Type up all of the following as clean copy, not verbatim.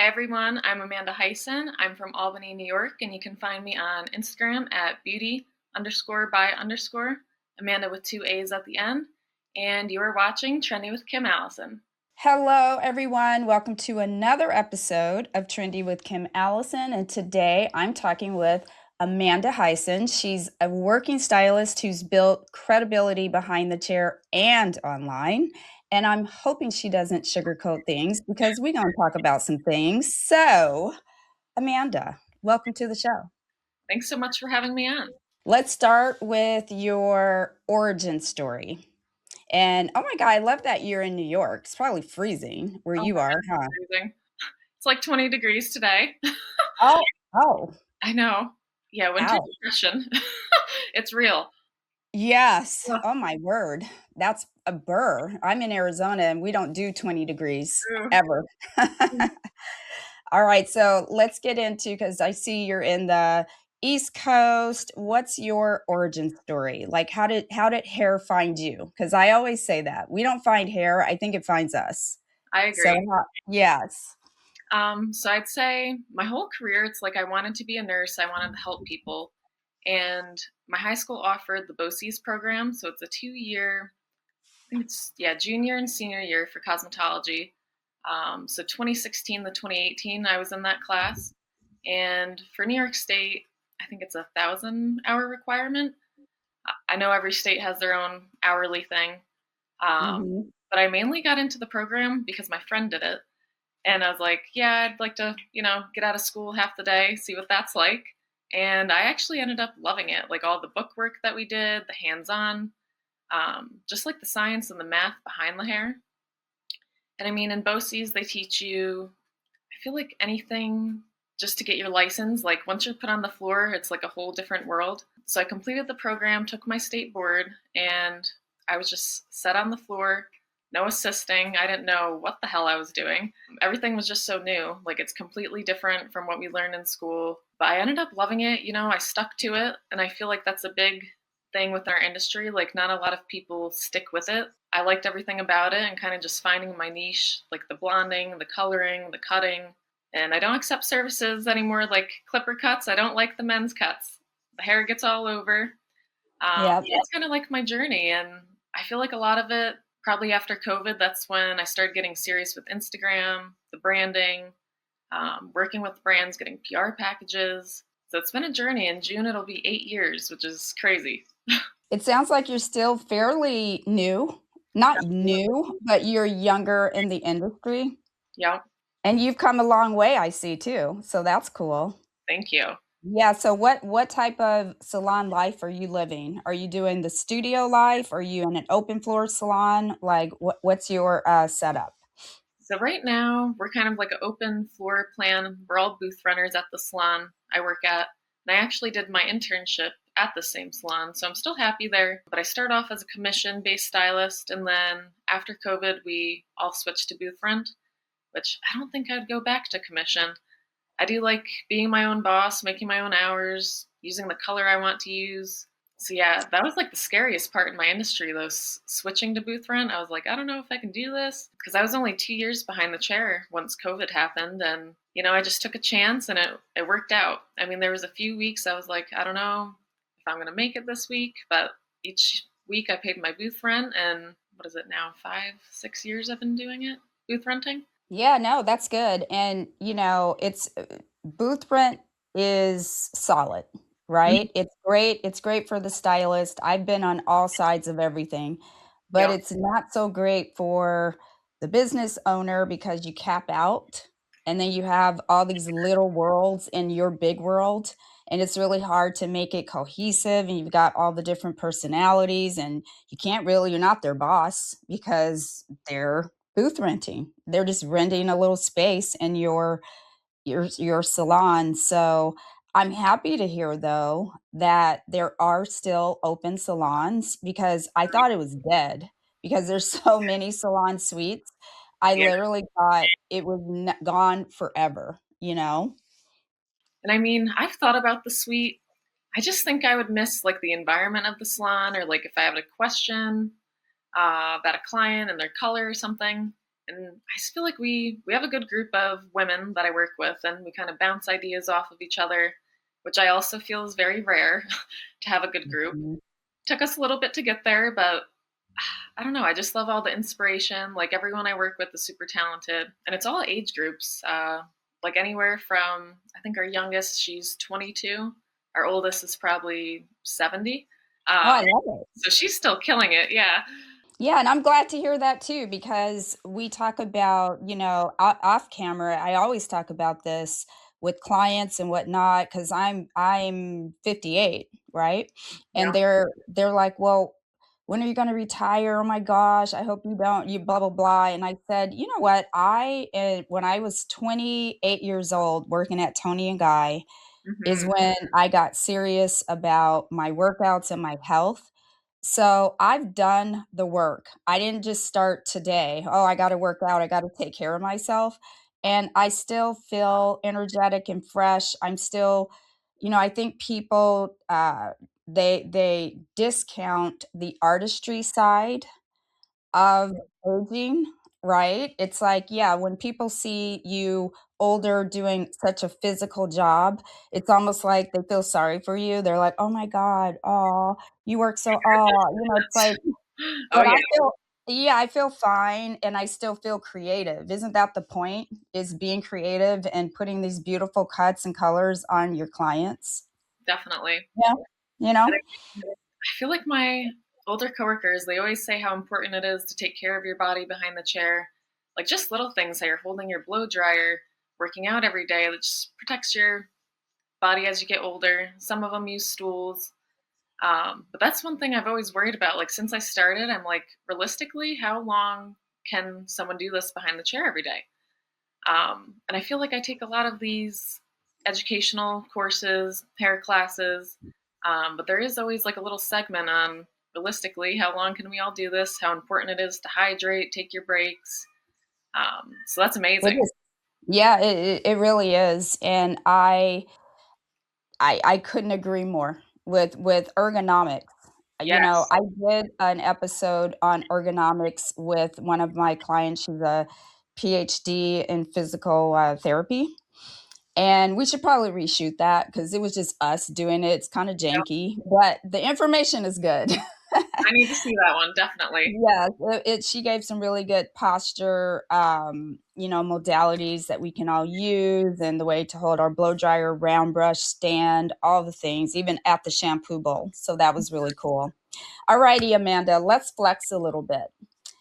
everyone, I'm Amanda Hyson. I'm from Albany, New York, and you can find me on Instagram at beauty_by_ Amanda with two A's at the end. And you are watching Trendy with Kim Allison. Hello, everyone. Welcome to another episode of Trendy with Kim Allison. And today I'm talking with Amanda Hyson. She's a working stylist who's built credibility behind the chair and online. And I'm hoping she doesn't sugarcoat things because we're going to talk about some things. So, Amanda, welcome to the show. Thanks so much for having me on. Let's start with your origin story. And oh my God, I love that you're in New York. It's probably freezing where Oh my you God, are, huh? it's freezing. It's like 20 degrees today. Oh, oh, I know. Yeah, winter ow. depression. It's real. Yes. Ugh, Oh my word. That's a burr. I'm in Arizona and we don't do 20 degrees true. ever. All right, so let's get into because I see you're in the East Coast. What's your origin story? Like how did hair find you? Because I always say that. We don't find hair, I think it finds us. I So agree. yes. So I'd say my whole career, it's like I wanted to be a nurse. I wanted to help people. And my high school offered the BOCES program. So it's a 2 year, I think it's, yeah, junior and senior year for cosmetology. So 2016 to 2018, I was in that class. And for New York State, I think it's 1,000 hour requirement. I know every state has their own hourly thing. Mhm. But I mainly got into the program because my friend did it. And I was like, yeah, I'd like to, get out of school half the day, see what that's like. And I actually ended up loving it. Like all the book work that we did, the hands on, just like the science and the math behind the hair. And I mean, in BOCES, they teach you, I feel like anything just to get your license. Like once you're put on the floor, it's like a whole different world. So I completed the program, took my state board, and I was just set on the floor, no assisting. I didn't know what the hell I was doing. Everything was just so new. Like it's completely different from what we learned in school. But I ended up loving it. I stuck to it. And I feel like that's a big thing with our industry. Like not a lot of people stick with it. I liked everything about it and kind of just finding my niche, like the blonding, the coloring, the cutting. And I don't accept services anymore like clipper cuts. I don't like the men's cuts. The hair gets all over. Yeah. That's kind of like my journey. And I feel like a lot of it, probably after COVID, that's when I started getting serious with Instagram, the branding, working with brands, getting PR packages. So it's been a journey. In June, it'll be 8 years, which is crazy. It sounds like you're still fairly new. Not new, but you're younger in the industry, Yeah, and you've come a long way, I see too, so that's cool. thank you. Yeah, so what type of salon life are you living? Are you doing the studio life? Are you in an open floor salon? Like, what's your, setup? So right now we're kind of like an open floor plan. We're all booth runners at the salon I work at. And I actually did my internship at the same salon, so I'm still happy there. But I started off as a commission-based stylist, and then after COVID, we all switched to booth rent, which I don't think I'd go back to commission. I do like being my own boss, making my own hours, using the color I want to use. So yeah, that was like the scariest part in my industry, though, switching to booth rent. I was like, I don't know if I can do this because I was only 2 years behind the chair once COVID happened, and I just took a chance and it worked out. I mean, there was a few weeks I was like, I don't know if I'm gonna make it this week, but each week I paid my booth rent, and what is it now? 5, 6 years I've been doing it, booth renting. Yeah, no, that's good, and, it's booth rent is solid, right? It's great for the stylist. I've been on all sides of everything, but Yeah. it's not so great for the business owner because you cap out, and then you have all these little worlds in your big world, and it's really hard to make it cohesive, and you've got all the different personalities, and you're not their boss because they're booth renting. They're just renting a little space in your salon. So I'm happy to hear though that there are still open salons because I thought it was dead because there's so many salon suites. I Yeah. literally thought it was gone forever. And I mean, I've thought about the suite. I just think I would miss like the environment of the salon, or like if I have a question about a client and their color or something. And I just feel like we have a good group of women that I work with, and we kind of bounce ideas off of each other, which I also feel is very rare to have a good group. Mhm. Took us a little bit to get there, but I don't know. I just love all the inspiration. Like everyone I work with is super talented, and it's all age groups. Like anywhere from I think our youngest she's 22, our oldest is probably 70. Oh, I Um, love it. so she's still killing it. Yeah. Yeah, and I'm glad to hear that too because we talk about, off camera. I always talk about this with clients and whatnot because I'm 58, right? And Yeah. they're like, "Well, when are you going to retire? Oh my gosh, I hope you don't. You blah blah blah." And I said, "You know what? When I was 28 years old, working at Tony and Guy, is Hmm. when I got serious about my workouts and my health." So I've done the work. I didn't just start today. Oh, I got to work out. I got to take care of myself. And I still feel energetic and fresh. I'm still, I think people they discount the artistry side of aging, right? It's like, yeah, when people see you older doing such a physical job, it's almost like they feel sorry for you. They're like, "Oh my god, oh, you work so it's like Oh but yeah, I feel yeah, I feel fine and I still feel creative. Isn't that the point? Is being creative and putting these beautiful cuts and colors on your clients? definitely. Yeah, you And know? I feel like my older coworkers, they always say how important it is to take care of your body behind the chair. Like just little things, how you're holding your blow dryer, working out every day, that just protects your body as you get older. Some of them use stools. But that's one thing I've always worried about. Like since I started, I'm like, realistically, how long can someone do this behind the chair every day? And I feel like I take a lot of these educational courses, hair classes, but there is always like a little segment on realistically how long can we all do this, how important it is to hydrate, take your breaks. So that's It amazing. is. Yeah, it really is, and I couldn't agree more with ergonomics. Yes. I did an episode on ergonomics with one of my clients. She's a PhD in physical therapy, and we should probably reshoot that because it was just us doing it. It's kind of Yep. janky, but the information is good. I need to see that one, definitely. Yes, she gave some really good posture, modalities that we can all use and the way to hold our blow dryer, round brush, stand, all the things, even at the shampoo bowl. So that was really cool. All righty, Amanda, let's flex a little bit.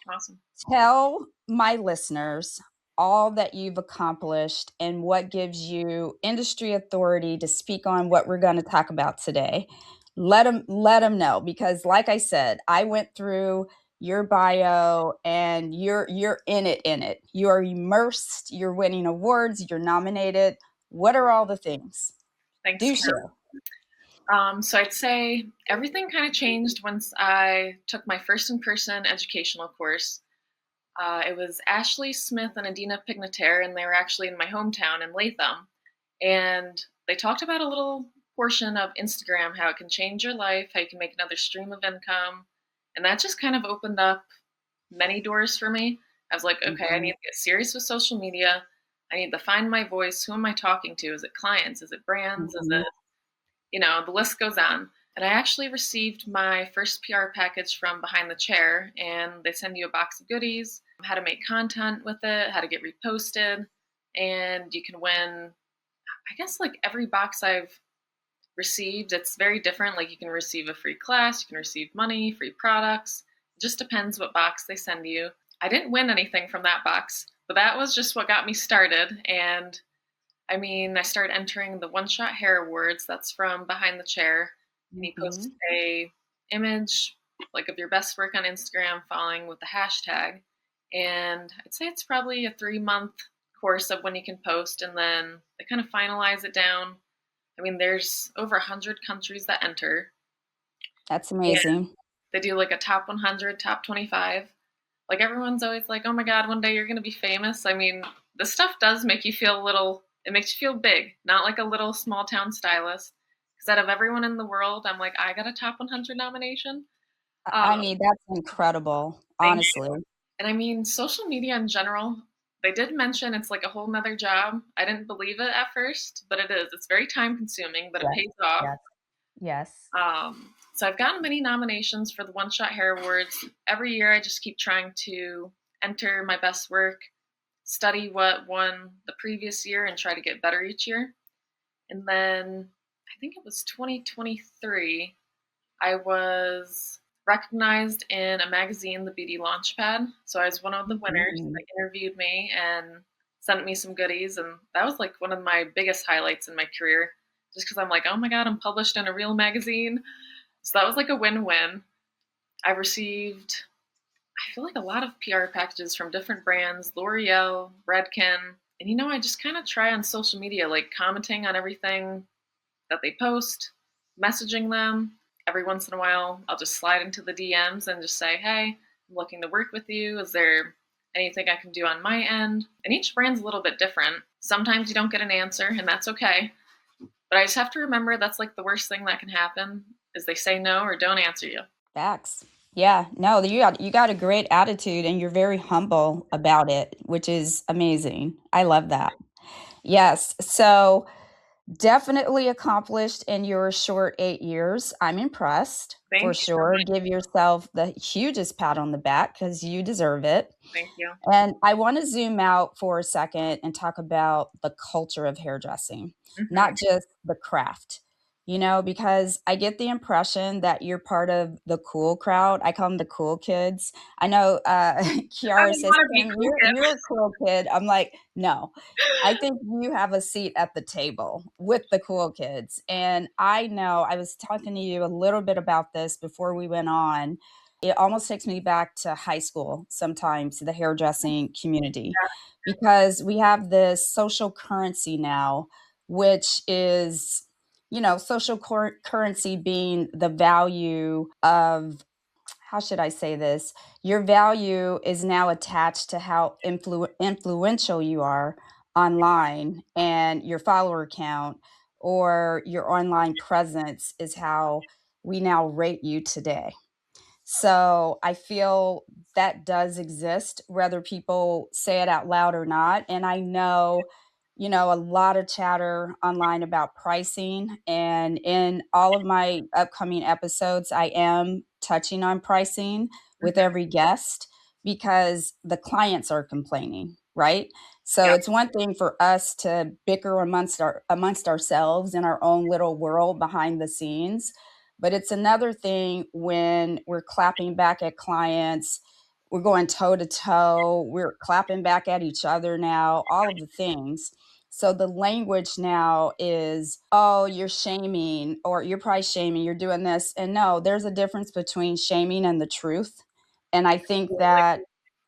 Awesome. Tell my listeners all that you've accomplished and what gives you industry authority to speak on what we're going to talk about today. Let them know because like I said, I went through your bio and you're in it. You're immersed, you're winning awards, you're nominated. What are all the things? Thanks, Do Kim. share. So I'd say everything kind of changed once I took my first in-person educational course. It was Ashley Smith and Adina Pignataire, and they were actually in my hometown in Latham. And they talked about a little portion of Instagram, how it can change your life, how you can make another stream of income. And that just kind of opened up many doors for me. I was like, okay, I need Mhm, to get serious with social media. I need to find my voice. Who am I talking to? Is it clients? Is it brands? Is mhm. it, the list goes on. And I actually received my first PR package from Behind the Chair, and they send you a box of goodies, how to make content with it, how to get reposted, and you can win. I guess like every box I've received, it's very different. Like you can receive a free class, you can receive money, free products. It just depends what box they send you. I didn't win anything from that box, but that was just what got me started. And I mean, I started entering the One Shot Hair Awards. That's from Behind the Chair. And you post Mhm. a image like of your best work on Instagram, following with the hashtag. And I'd say it's probably a 3 month course of when you can post, and then they kind of finalize it down. I mean, there's over 100 countries that enter, That's and amazing. they do like a top 100, top 25. Like everyone's always like, "Oh my god, one day you're going to be famous." I mean, this stuff does make you feel a little, it makes you feel big, not like a little small town stylist. Because out of everyone in the world, I'm like, I got a top 100 nomination. I Um, I mean, that's incredible, thank honestly. you. And I mean, social media in general, they did mention it's like a whole nother job. I didn't believe it at first, but it is. It's very time consuming, but it Yes, pays off. yes, yes. So I've gotten many nominations for the One Shot Hair Awards. Every year I just keep trying to enter my best work, study what won the previous year, and try to get better each year. And then I think it was 2023, I was recognized in a magazine, the Beauty Launchpad. So I was one of the winners. Mhm. They interviewed me and sent me some goodies. And that was like one of my biggest highlights in my career, just because I'm like, oh my God, I'm published in a real magazine. So that was like a win win. I received, I feel like a lot of PR packages from different brands, L'Oreal, Redken. And I just kind of try on social media, like commenting on everything that they post, messaging them. Every once in a while, I'll just slide into the DMs and just say, hey, I'm looking to work with you. Is there anything I can do on my end? And each brand's a little bit different. Sometimes you don't get an answer, and that's okay. But I just have to remember that's like the worst thing that can happen is they say no or don't answer you. Facts. Yeah, no, you got a great attitude and you're very humble about it, which is amazing. I love that. Yes. So definitely accomplished in your short 8 years. I'm impressed for Thank you so sure. much. Give yourself the hugest pat on the back because you deserve it. Thank you. And I want to zoom out for a second and talk about the culture of hairdressing, Hmm. not just the craft, because I get the impression that you're part of the cool crowd. I call them the cool kids. I know I Kiara don't says, want to be Kim, cool, you're a cool kid. I'm like, no, I think you have a seat at the table with the cool kids. And I know I was talking to you a little bit about this before we went on. It almost takes me back to high school sometimes, the hairdressing community, because we have this social currency now, which is, social currency being the value of, how should I say this? Your value is now attached to how influential you are online, and your follower count or your online presence is how we now rate you today. So I feel that does exist, whether people say it out loud or not. And I know, a lot of chatter online about pricing. And in all of my upcoming episodes, I am touching on pricing with Hmm. every guest because the clients are complaining, right? So Yep. it's one thing for us to bicker amongst ourselves in our own little world behind the scenes, but it's another thing when we're clapping back at clients, we're going toe to toe, we're clapping back at each other now, all of the things. So the language now is, oh, you're shaming or you're price shaming, you're doing this. And no, there's a difference between shaming and the truth. And I think that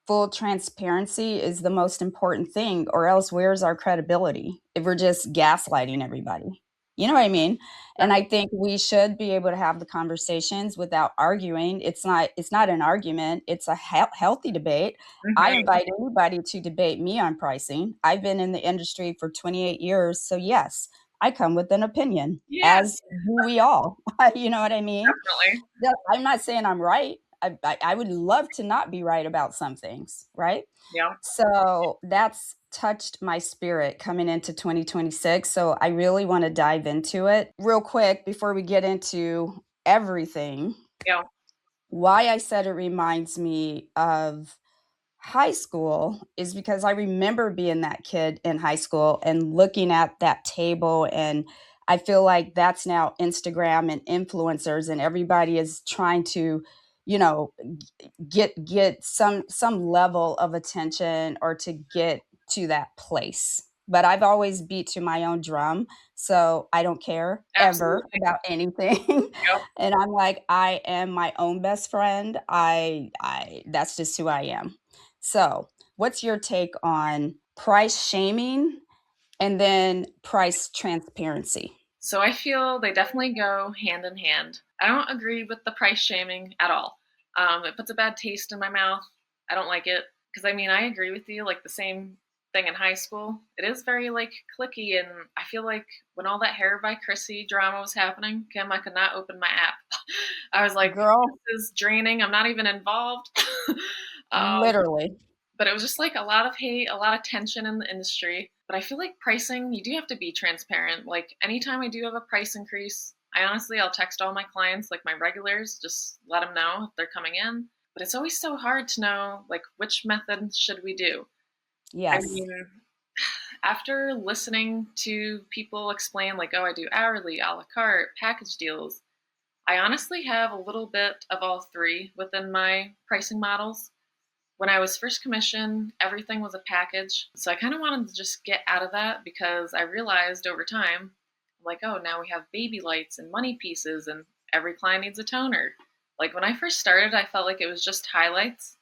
full transparency is the most important thing, or else where's our credibility if we're just gaslighting everybody? You know what I mean? And I think we should be able to have the conversations without arguing. It's not an argument, it's a healthy debate. I Hmm. invite anybody to debate me on pricing. I've been in the industry for 28 years, so yes, I come with an opinion, Yeah, as do we all. You know what I mean? definitely. I'm not saying I'm right. I would love to not be right about some things, right? Yeah. So that's touched my spirit coming into 2026. So I really want to dive into it real quick before we get into everything. Yeah. Why I said it reminds me of high school is because I remember being that kid in high school and looking at that table, and I feel like that's now Instagram and influencers, and everybody is trying to, you know, get some level of attention or to get to that place. But I've always beat to my own drum, so I don't care ever Absolutely. about anything. Yep. And I'm like, I am my own best friend. I that's just who I am. So, what's your take on price shaming and then price transparency? So I feel they definitely go hand in hand. I don't agree with the price shaming at all. It puts a bad taste in my mouth. I don't like it because I mean I agree with you. Like the same thing in high school, it is very like clicky, and I feel like when all that hair by Chrissy drama was happening, Kim, I could not open my app. I was like, Girl, this is draining. I'm not even involved. Um, Literally. but it was just like a lot of hate, a lot of tension in the industry. But I feel like pricing, you do have to be transparent. Like anytime I do have a price increase, I'll text all my clients, like my regulars, just let them know if they're coming in. But it's always so hard to know, like, which method should we do? I Yes. mean, after listening to people explain, like, oh, I do hourly, a la carte, package deals, I honestly have a little bit of all three within my pricing models. When I was first commissioned, everything was a package. So I kind of wanted to just get out of that because I realized over time, like, oh, now we have baby lights and money pieces, and every client needs a toner. Like when I first started, I felt like it was just highlights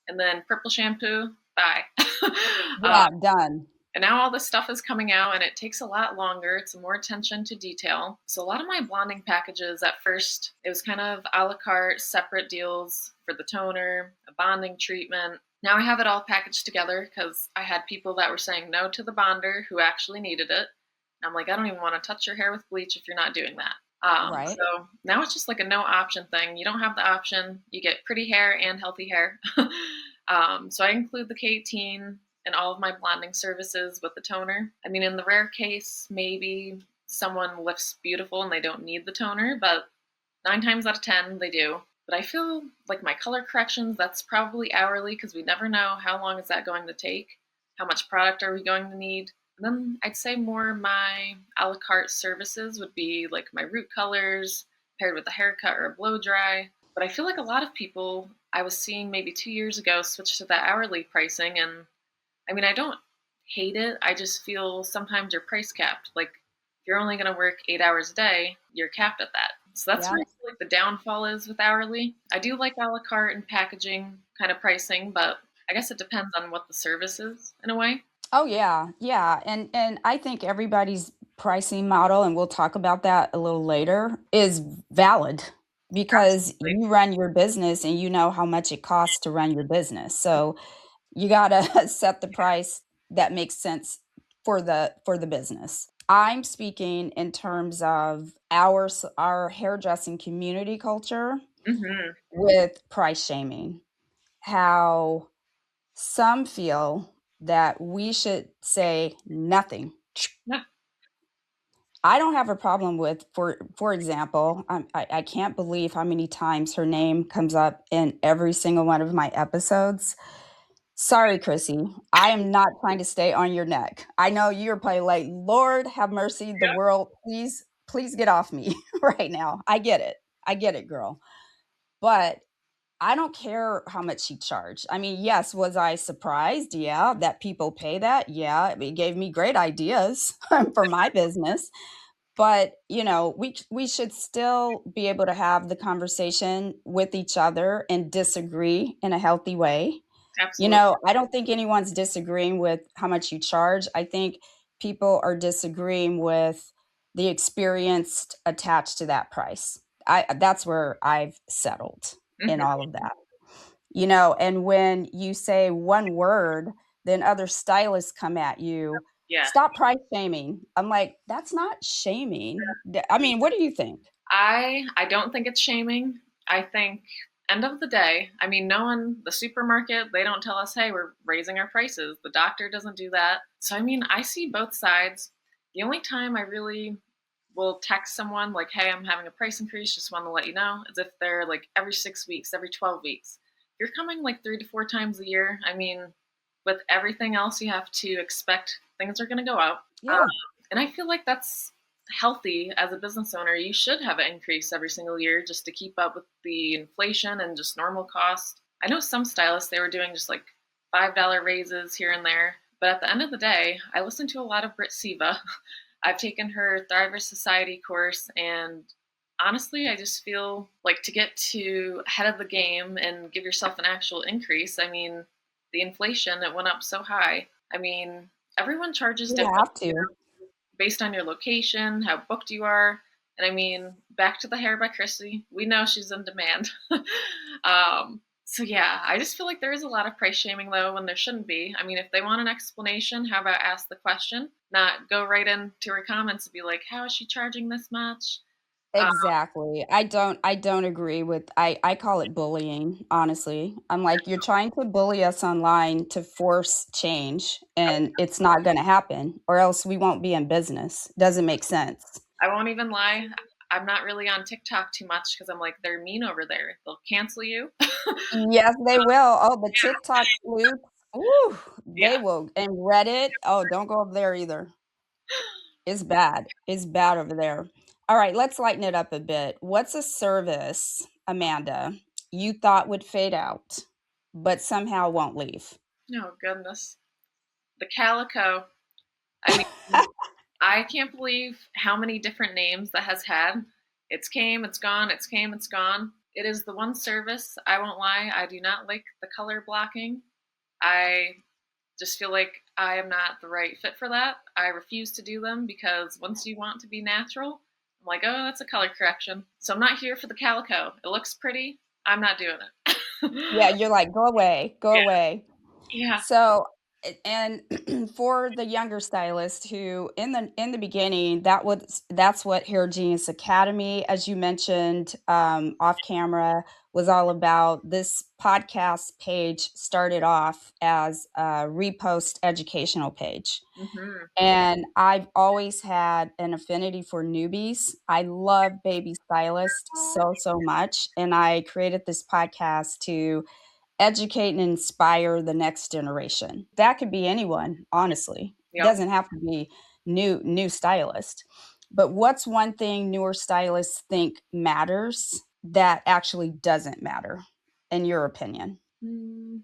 and then purple shampoo, bye. uh, Yeah, done. and now all this stuff is coming out and it takes a lot longer. It's more attention to detail. So a lot of my blonding packages at first, it was kind of a la carte, separate deals for the toner, a bonding treatment. Now I have it all packaged together because I had people that were saying no to the bonder who actually needed it. And I'm like, I don't even want to touch your hair with bleach if you're not doing that. Right. So now it's just like a no option thing. You don't have the option. You get pretty hair and healthy hair. So I include the K18 in all of my blonding services with the toner. I mean, in the rare case, maybe someone lifts beautiful and they don't need the toner, but 9 times out of 10, they do. But I feel like my color corrections, that's probably hourly because we never know how long is that going to take, how much product are we going to need. And then I'd say more my a la carte services would be like my root colors paired with a haircut or a blow dry. But I feel like a lot of people I was seeing maybe 2 years ago switch to that hourly pricing. And I mean, I don't hate it. I just feel sometimes you're price capped. Like if you're only going to work 8 hours a day, you're capped at that. So that's Yeah. where I feel like the downfall is with hourly. I do like a la carte and packaging kind of pricing, but I guess it depends on what the service is in a way. Oh yeah, yeah, and I think everybody's pricing model, and we'll talk about that a little later, is valid because Absolutely. you run your business and you know how much it costs to run your business. So you gotta set the price that makes sense for the business. I'm speaking in terms of our hairdressing community culture Hmm. with price shaming. How some feel that we should say nothing. Yeah, I don't have a problem with, for example, I can't believe how many times her name comes up in every single one of my episodes. Sorry, Chrissy. I am not trying to stay on your neck. I know you're probably like, Lord have mercy, the yeah, world, please, please get off me right now. I get it. I get it, girl. But I don't care how much she charged. I mean, yes, was I surprised? Yeah, that people pay that. Yeah, it gave me great ideas for my business. But, we should still be able to have the conversation with each other and disagree in a healthy way. absolutely. I don't think anyone's disagreeing with how much you charge. I think people are disagreeing with the experience attached to that price. That's where I've settled in Hmm. all of that. And when you say one word, then other stylists come at you, Yeah. stop price shaming. I'm like, that's not shaming. I mean, what do you think? I don't think it's shaming. I think end of the day, I mean, no one, the supermarket, they don't tell us, hey, we're raising our prices. The doctor doesn't do that. So I mean, I see both sides. The only time I really will text someone like, hey, I'm having a price increase, just want to let you know, is if they're like every 6 weeks, every 12 weeks. If you're coming like 3 to 4 times a year, I mean, with everything else, you have to expect things are going to go up. Um, Yeah. and I feel like that's healthy as a business owner. You should have an increase every single year just to keep up with the inflation and just normal cost. I know some stylists, they were doing just like $5 raises here and there. But at the end of the day, I listen to a lot of Brit Siva. I've taken her Thriver Society course, and honestly, I just feel like to get to ahead of the game and give yourself an actual increase, I mean, the inflation, it went up so high. I mean, everyone charges You different have to. based on your location, how booked you are. And I mean, back to the hair by Chrissy, we know she's in demand. So yeah, I just feel like there is a lot of price shaming though when there shouldn't be. I mean, if they want an explanation, how about ask the question, not go right into her comments and be like, how is she charging this much? Exactly. I don't agree with I call it bullying, honestly. I'm like, "You're trying to bully us online to force change, and it's not gonna happen, or else we won't be in business." Doesn't make sense. I won't even lie. I'm not really on TikTok too much because I'm like, they're mean over there. They'll cancel you. Yes, they will. Oh, the TikTok sleuths, ooh, Yeah. they will, and Reddit, oh, don't go over there either. It's bad. It's bad over there. All right, let's lighten it up a bit. What's a service, Amanda, you thought would fade out, but somehow won't leave? Oh, goodness. The calico. I mean, I can't believe how many different names that has had. It's came, it's gone, it's came, it's gone. It is the one service, I won't lie, I do not like the color blocking. I just feel like I am not the right fit for that. I refuse to do them because once you want to be natural, I'm like, oh, that's a color correction. So I'm not here for the calico. It looks pretty. I'm not doing it. Yeah, you're like, "Go away, go Yeah, away." yeah. So, and for the younger stylist who in the beginning, that's what Hair Genius Academy, as you mentioned, off camera, was all about. This podcast page started off as a repost educational page. Hmm. And I've always had an affinity for newbies. I love baby stylists so, so much. And I created this podcast to educate and inspire the next generation. That could be anyone, honestly. It Yep. doesn't have to be new stylist. But what's one thing newer stylists think matters that actually doesn't matter, in your opinion? Mm,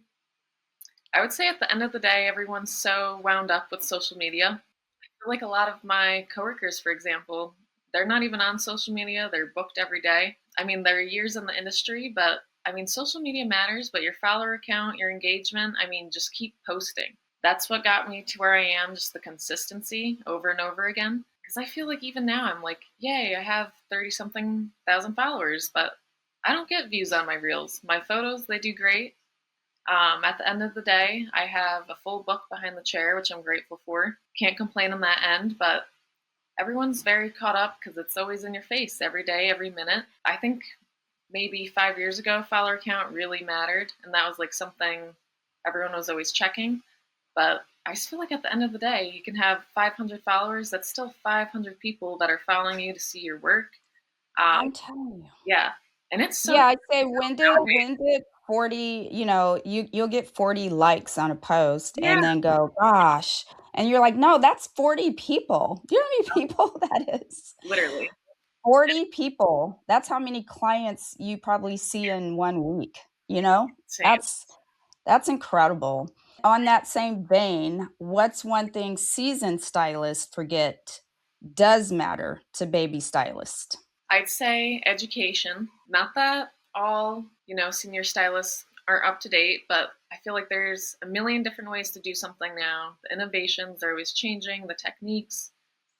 I would say at the end of the day, everyone's so wound up with social media. I feel like a lot of my coworkers, for example, they're not even on social media. They're booked every day. I mean, they're years in the industry, but I mean, social media matters, but your follower count, your engagement, I mean, just keep posting. That's what got me to where I am, just the consistency over and over again. Because I feel like even now I'm like, yay, I have 30 something thousand followers, but I don't get views on my reels. My photos, they do great. At the end of the day, I have a full book behind the chair, which I'm grateful for. Can't complain on that end, but everyone's very caught up because it's always in your face every day, every minute. I think maybe 5 years ago, follower count really mattered, and that was like something everyone was always checking. But I just feel like at the end of the day, you can have 500 followers. That's still 500 people that are following you to see your work. Um, I'm telling you. yeah, and it's so Yeah, I'd say validating. when did 40, you'll get 40 likes on a post Yeah, and then go, "Gosh." And you're like, "No, that's 40 people." Do you know how many people that is? literally. 40 people. That's how many clients you probably see in 1 week, you know? Insane. That's incredible. On that same vein, what's one thing seasoned stylists forget does matter to baby stylists? I'd say education. Not that all, senior stylists are up to date, but I feel like there's a million different ways to do something now. The innovations are always changing, the techniques,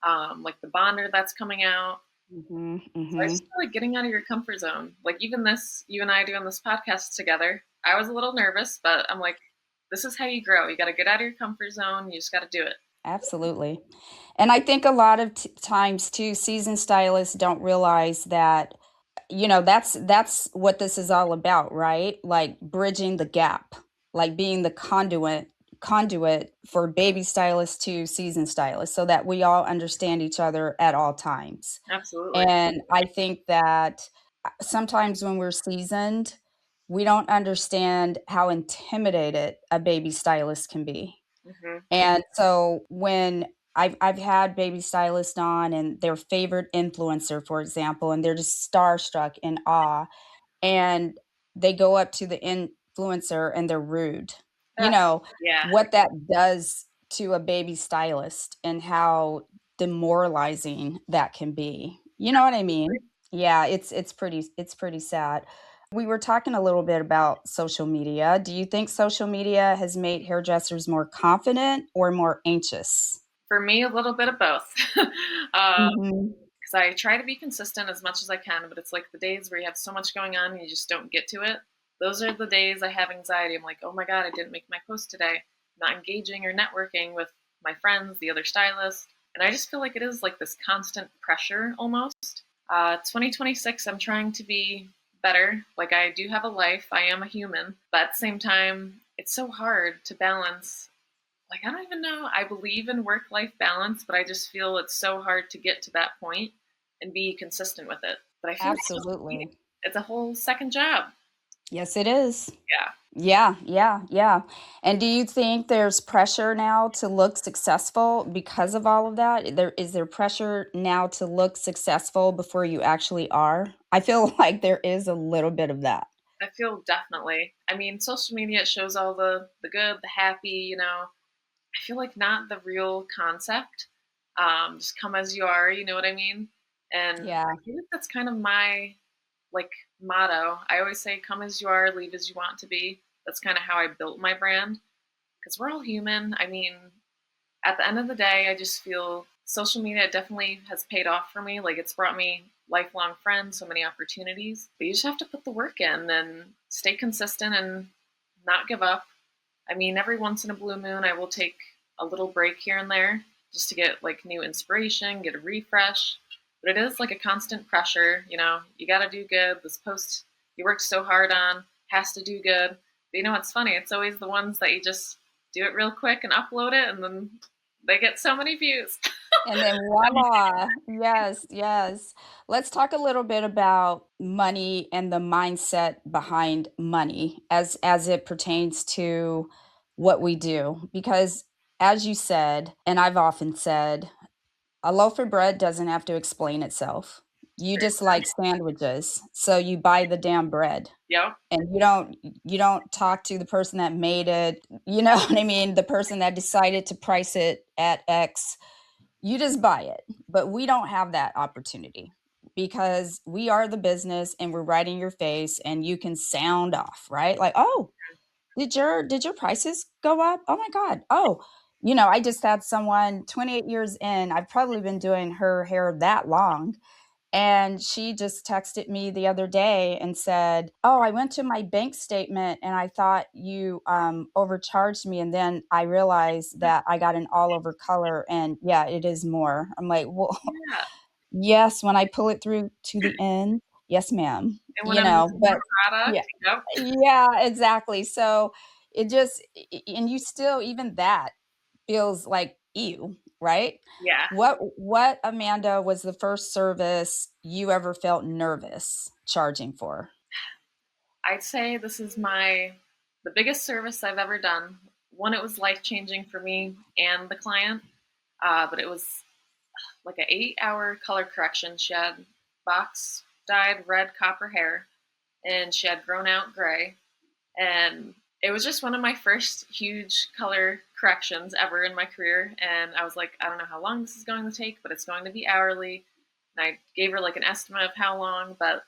like the bonder that's coming out. Mhm, So I mhm. just feel like getting out of your comfort zone. Like even this, you and I doing this podcast together, I was a little nervous, but I'm like, this is how you grow. You got to get out of your comfort zone. You just got to do it. Absolutely. And I think a lot of times too, seasoned stylists don't realize that, that's what this is all about, right? Like bridging the gap, like being the conduit for baby stylists to seasoned stylists so that we all understand each other at all times. Absolutely. And I think that sometimes when we're seasoned, we don't understand how intimidated a baby stylist can be. Hmm. And so when I've had baby stylists on and their favorite influencer, for example, and they're just starstruck in awe, and they go up to the influencer and they're rude. You know, Yeah. what that does to a baby stylist and how demoralizing that can be. You know what I mean? Yeah, it's pretty sad. We were talking a little bit about social media. Do you think social media has made hairdressers more confident or more anxious? For me, a little bit of both. uh, Mhm. because I try to be consistent as much as I can, but it's like the days where you have so much going on and you just don't get to it. Those are the days I have anxiety. I'm like, oh my God, I didn't make my post today. I'm not engaging or networking with my friends, the other stylists. And I just feel like it is like this constant pressure almost. 2026, I'm trying to be better. Like, I do have a life, I am a human, but at the same time, it's so hard to balance. Like, I don't even know. I believe in work life balance, but I just feel it's so hard to get to that point and be consistent with it. But I feel like social media, Absolutely. it's a whole second job. Yes, it is. Yeah, Yeah, yeah, yeah. And do you think there's pressure now to look successful because of all of that? There pressure now to look successful before you actually are? I feel like there is a little bit of that. I feel definitely. I mean, social media shows all the good, the happy, I feel like not the real concept. Just come as you are, you know what I mean? And Yeah. I feel like that's kind of my like motto. I always say, "Come as you are, leave as you want to be." That's kind of how I built my brand because we're all human. I mean, at the end of the day, I just feel social media definitely has paid off for me. Like it's brought me lifelong friends, so many opportunities. But you just have to put the work in and stay consistent and not give up. I mean, every once in a blue moon, I will take a little break here and there just to get like new inspiration, get a refresh. But it is like a constant pressure. You got to do good. This post you worked so hard on has to do good. But what's funny? It's always the ones that you just do it real quick and upload it, and then they get so many views. And then voila. Yes, yes. Let's talk a little bit about money and the mindset behind money as it pertains to what we do. Because as you said, and I've often said, a loaf of bread doesn't have to explain itself. You just like sandwiches, so you buy the damn bread. Yep. And you don't talk to the person that made it, you know what I mean? The person that decided to price it at X, you just buy it. But we don't have that opportunity because we are the business and we're right in your face and you can sound off, right? Like, "Oh, did your prices go up? Oh my god. Oh, I just had someone 28 years in. I've probably been doing her hair that long, and she just texted me the other day and said, "Oh, I went to my bank statement and I thought you overcharged me. And then I realized that I got an all over color. And yeah, it is more." I'm like, "Well, Yeah. yes, when I pull it through to the end, yes, ma'am." And when I'm using But more yeah, product, yep. yeah, exactly. So it just, and you still, even that feels like ew, right? Yeah. What, Amanda, was the first service you ever felt nervous charging for? I'd say this is the biggest service I've ever done. One, it was life changing for me and the client, but it was like an 8 hour color correction. She had box dyed red copper hair, and she had grown out gray, and it was just one of my first huge color corrections ever in my career. And I was like, I don't know how long this is going to take, but it's going to be hourly. And I gave her like an estimate of how long, but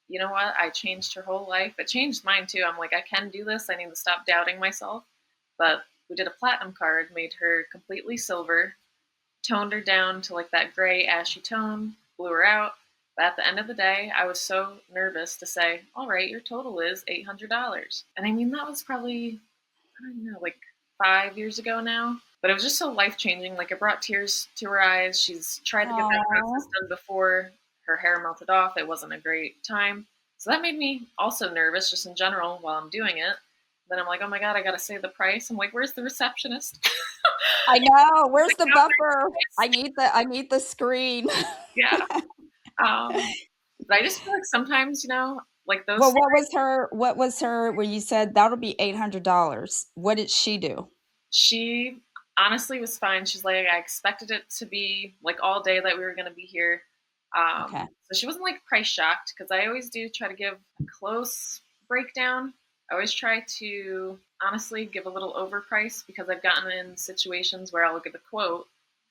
you know what? I changed her whole life. It changed mine too. I'm like, I can do this. I need to stop doubting myself. But we did a platinum card, made her completely silver, toned her down to like that gray ashy tone, blew her out. But at the end of the day, I was so nervous to say, all right, your total is $800. And I mean, that was probably, I don't know, like 5 years ago now. But it was just so life changing. Like it brought tears to her eyes. She's tried to get that Oh, process done before her hair melted off. It wasn't a great time. So that made me also nervous just in general while I'm doing it. Then I'm like, oh my God, I got to say the price. I'm like, where's the receptionist? I know. Where's Like, the "No, buffer? I price." need the screen. Yeah. But I just feel like sometimes, like those Well, what was her where you said that'll be $800? What did she do? she honestly was fine. She's like, I expected it to be like all day that we were going to be here. Okay. So she wasn't like price shocked because I always do try to give a close breakdown. I always try to honestly give a little overprice because I've gotten in situations where I'll give a quote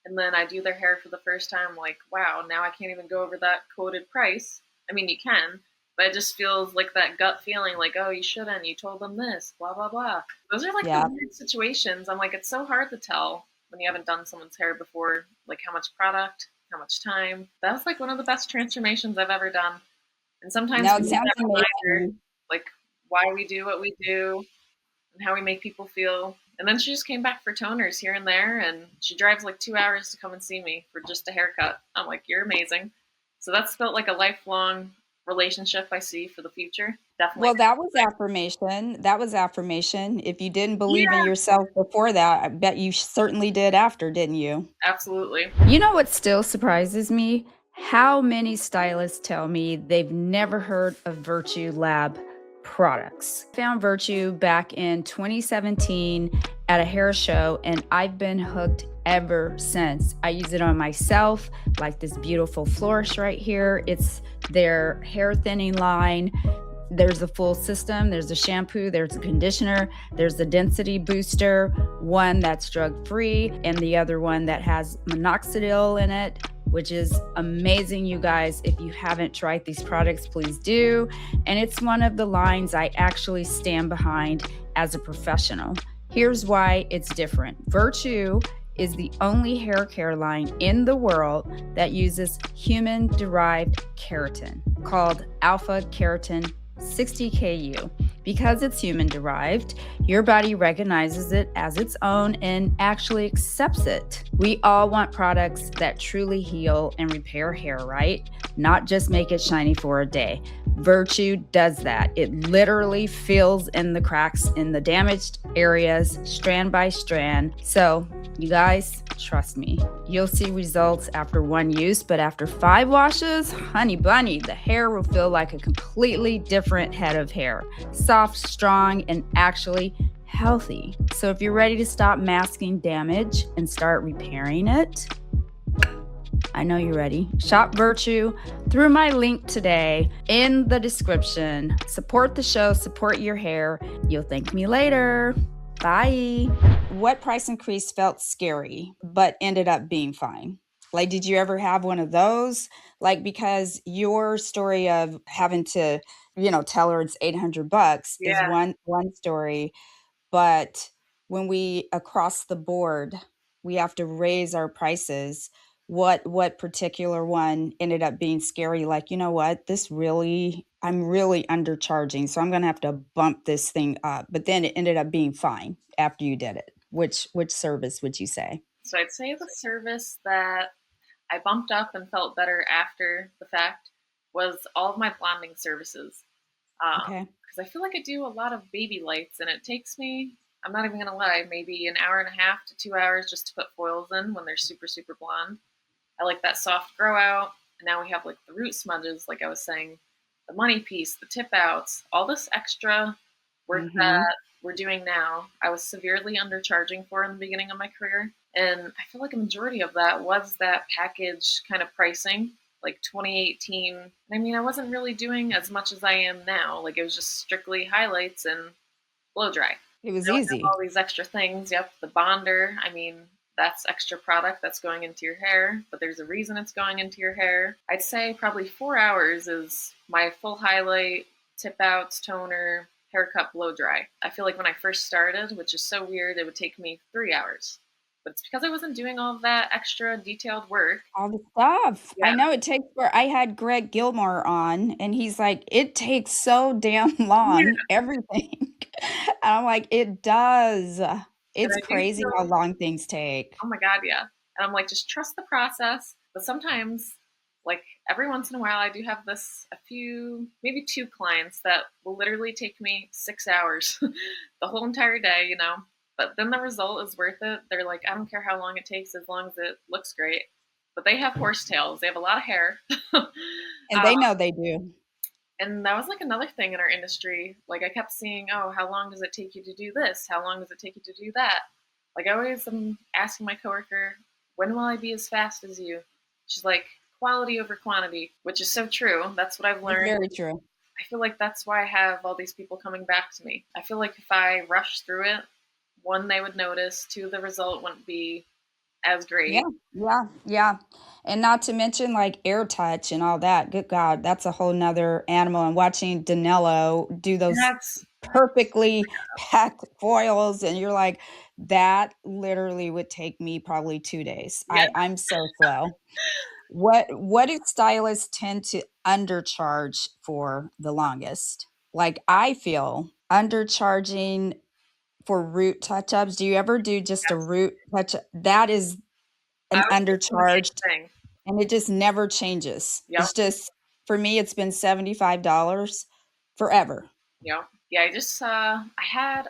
and then I do their hair for the first time, like, wow, now I can't even go over that quoted price. I mean, you can, but it just feels like that gut feeling like, oh, you shouldn't, you told them this, blah, blah, blah. Those are like the Yeah. weird situations. I'm like, it's so hard to tell when you haven't done someone's hair before, like how much product, how much time. That was like one of the best transformations I've ever done. And sometimes No, we it need sounds that reminder, amazing. like why we do what we do and how we make people feel. And then she just came back for toners here and there, and she drives like 2 hours to come and see me for just a haircut. I'm like, you're amazing. So that's felt like a lifelong relationship I see for the future. Definitely. Well, that was affirmation. That was affirmation. If you didn't believe in Yeah, yourself before that, I bet you certainly did after, didn't you? absolutely. You know what still surprises me? How many stylists tell me they've never heard of Virtue Lab products. I found Virtue back in 2017 at a hair show, and I've been hooked ever since. I use it on myself, like this beautiful flourish right here. It's their hair thinning line. There's a full system. There's a shampoo, there's a conditioner, there's a density booster, one that's drug free, and the other one that has minoxidil in it, which is amazing, you guys. If you haven't tried these products, please do. And it's one of the lines I actually stand behind as a professional. Here's why it's different. Virtue is the only hair care line in the world that uses human derived keratin called alpha keratin 60 KU. Because it's human derived, your body recognizes it as its own and actually accepts it. We all want products that truly heal and repair hair, right? Not just make it shiny for a day. Virtue does that. It literally fills in the cracks in the damaged areas, strand by strand. So, you guys, trust me, you'll see results after one use, but after 5 washes, honey bunny, the hair will feel like a completely different head of hair. Soft, strong, and actually healthy. So if you're ready to stop masking damage and start repairing it, I know you're ready. Shop Virtue through my link today in the description. Support the show, support your hair. You'll thank me later. Bye. What price increase felt scary but ended up being fine? Like, did you ever have one of those? Like, because your story of having to, tell her it's 800 bucks is Yeah. one story, but when we across the board, we have to raise our prices. What particular one ended up being scary? Like, you know what? I'm really undercharging, so I'm gonna have to bump this thing up. But then it ended up being fine after you did it. Which service would you say? So I'd say the service that I bumped up and felt better after the fact was all of my blonding services. Okay. Because I feel like I do a lot of baby lights, and it takes me, I'm not even going to lie, maybe an hour and a half to 2 hours just to put foils in when they're super, super blonde. I like that soft grow out. And now we have like the root smudges, like I was saying, the money piece, the tip outs, all this extra work Mhm. that we're doing now. I was severely undercharging for in the beginning of my career. And I feel like a majority of that was that package kind of pricing, like 2018. I mean, I wasn't really doing as much as I am now. Like it was just strictly highlights and blow dry. It was I don't have easy. all these extra things. Yep, the bonder. I mean, that's extra product that's going into your hair, but there's a reason it's going into your hair. I'd say probably 4 hours is my full highlight, tip outs, toner, haircut, blow dry. I feel like when I first started, which is so weird, it would take me 3 hours. But it's because I wasn't doing all of that extra detailed work. All the stuff. I Yeah. know it takes where I had Greg Gilmore on, and he's like, "It takes so damn long, Yeah. everything." And I'm like, "It does." And It's I do crazy how feel, long things take. oh my God, yeah. And I'm like, just trust the process. But sometimes, like every once in a while, I do have a few, maybe 2 clients that will literally take me 6 hours, the whole entire day, you know. But then the result is worth it. They're like, I don't care how long it takes as long as it looks great. But they have horsetails, they have a lot of hair. And they know they do. And that was like another thing in our industry. Like I kept seeing, oh, how long does it take you to do this? How long does it take you to do that? Like I always am asking my coworker, when will I be as fast as you? She's like, quality over quantity, which is so true. That's what I've It's learned. very true. I feel like that's why I have all these people coming back to me. I feel like if I rushed through it, one, they would notice, two, the result wouldn't be as Yeah, great. yeah, yeah. And not to mention like air touch and all that. Good God, that's a whole nother animal. And watching Danilo do those That's, perfectly packed foils, and you're like, that literally would take me probably 2 days. yeah. I'm so slow. What do stylists tend to undercharge for the longest? Like I feel undercharging for root touch-ups. Do you ever do just a Yes. root touch? That is I an was thinking the undercharged. same thing. And it just never changes. Yep. It's just for me, it's been $75 forever. Yep. Yeah. I had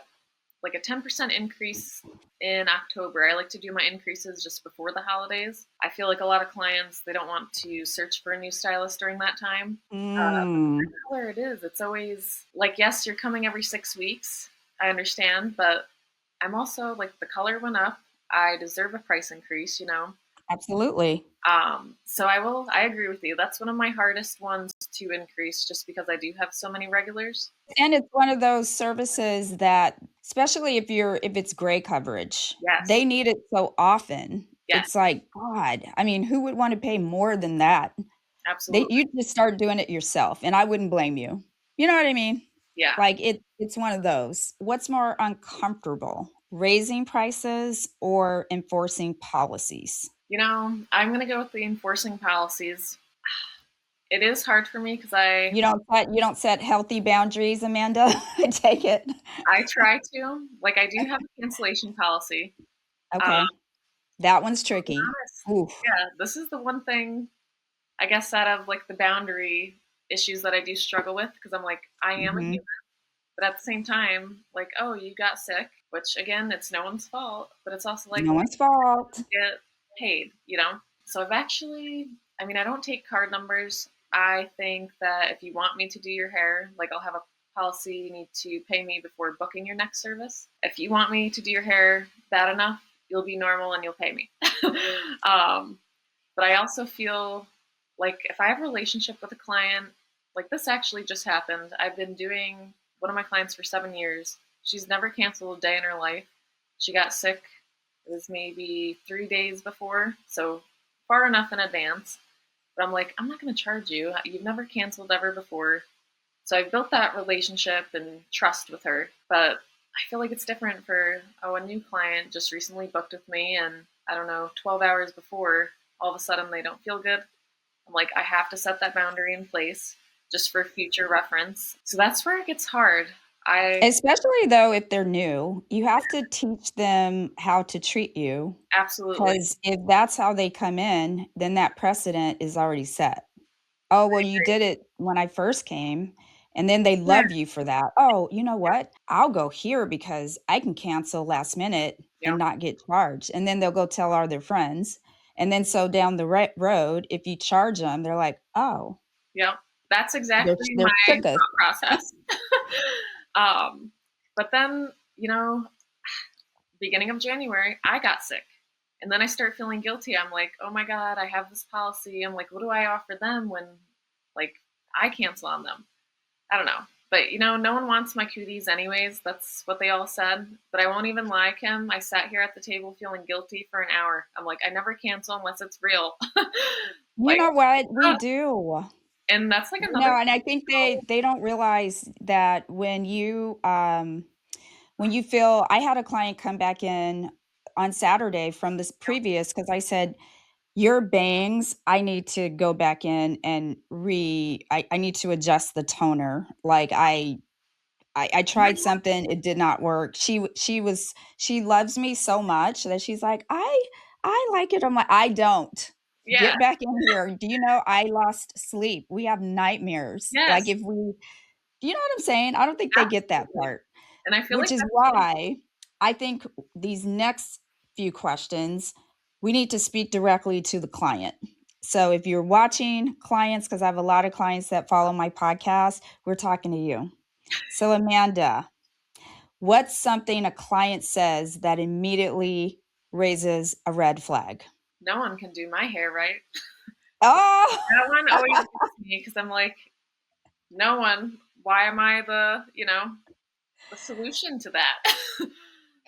like a 10% increase in October. I like to do my increases just before the holidays. I feel like a lot of clients, they don't want to search for a new stylist during that time. Mm, Where it is, it's always like, yes, you're coming every 6 weeks. I understand, but I'm also like, the color went up. I deserve a price increase, you know? absolutely. So I agree with you. That's one of my hardest ones to increase just because I do have so many regulars. And it's one of those services that, especially if it's gray coverage, Yes. they need it so often. Yes. It's like, God, I mean, who would want to pay more than that? Absolutely. You just start doing it yourself, and I wouldn't blame you. You know what I mean? Yeah. Like, it's one of those. What's more uncomfortable, raising prices or enforcing policies? You know, I'm going to go with the enforcing policies. It is hard for me because You don't set healthy boundaries, Amanda? I take it. I try to. Like, I do have a cancellation policy. Okay. That one's To be tricky. honest, Oof. yeah, this is the one thing, I guess, out of like the boundary issues that I do struggle with because I'm like, I am a Mhm. human. But at the same time, like, oh, you got sick, which again, it's no one's fault, but it's also like, No one's fault. get paid, you know? So I mean, I don't take card numbers. I think that if you want me to do your hair, like I'll have a policy, you need to pay me before booking your next service. If you want me to do your hair bad enough, you'll be normal and you'll pay me. um, but I also feel like if I have a relationship with a client, like this actually just happened. I've been doing one of my clients for 7 years. She's never canceled a day in her life. She got sick. It was maybe 3 days before, so far enough in advance. But I'm like, I'm not going to charge you. You've never canceled ever before. So I built that relationship and trust with her. But I feel like it's different for, a new client just recently booked with me, and I don't know, 12 hours before, all of a sudden they don't feel good. I'm like, I have to set that boundary in place just for future reference. So that's where it gets hard. I Especially, though, if they're new, you have to teach them how to treat you, absolutely, because if that's how they come in, then that precedent is already set. "Oh, well, you did it when I first came," and then they yeah, love you for that. "Oh, you know what? I'll go here because I can cancel last minute yeah, and not get charged," and then they'll go tell all their friends, and then so down the road, if you charge them, 'em, they're like, "Oh, yeah. That's exactly they're my trickers." thought process. um, but then, beginning of January, I got sick. And then I start feeling guilty. I'm like, oh my God, I have this policy. I'm like, what do I offer them when, like, I cancel on them? I don't know. But, no one wants my cooties anyways. That's what they all said. But I won't even lie, Kim. I sat here at the table feeling guilty for an hour. I'm like, I never cancel unless it's real. You Like, know what? We oh, do. and that's like You another know, and I think thing. they don't realize that when you feel I had a client come back in on Saturday from this previous because I said, "Your bangs, I need to go back in and I need to adjust the toner." Like, I tried something, it did not work. She loves me so much that she's like, I like it." I'm like, "I don't. Yeah. Get back in here. Do you know I lost sleep? We have nightmares." Like, Yes. if we you know what I'm saying? I don't think they get that Absolutely. part, And I feel which like is that's so, why I think these next few questions, we need to speak directly to the client. So if you're watching clients, because I have a lot of clients that follow my podcast, we're talking to you. So, Amanda, what's something a client says that immediately raises a red flag? no one can do my hair right. Oh, That one always gets me because I'm like, no one. Why am I the solution to that?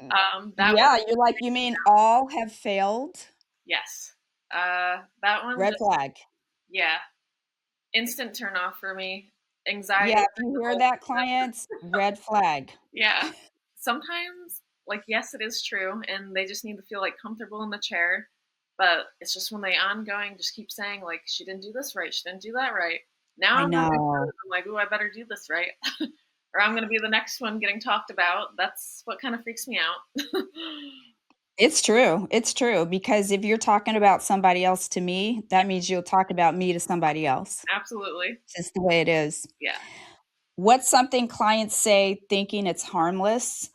That one, yeah, you're like, you mean all have failed? yes. That one Red just, flag. yeah, instant turn off for me. Anxiety, Yeah, if like you the hear whole that, number. clients, red flag. Yeah. Sometimes, like, yes, it is true, and they just need to feel like comfortable in the chair. But it's just when they ongoing just keep saying like, she didn't do this right, she didn't do that right. Now I I'm really know. I'm like, ooh, I better do this right, or I'm gonna be the next one getting talked about. That's what kind of freaks me out. It's true. It's true because if you're talking about somebody else to me, that means you'll talk about me to somebody else. Absolutely. It's just the way it is. Yeah. What's something clients say thinking it's harmless,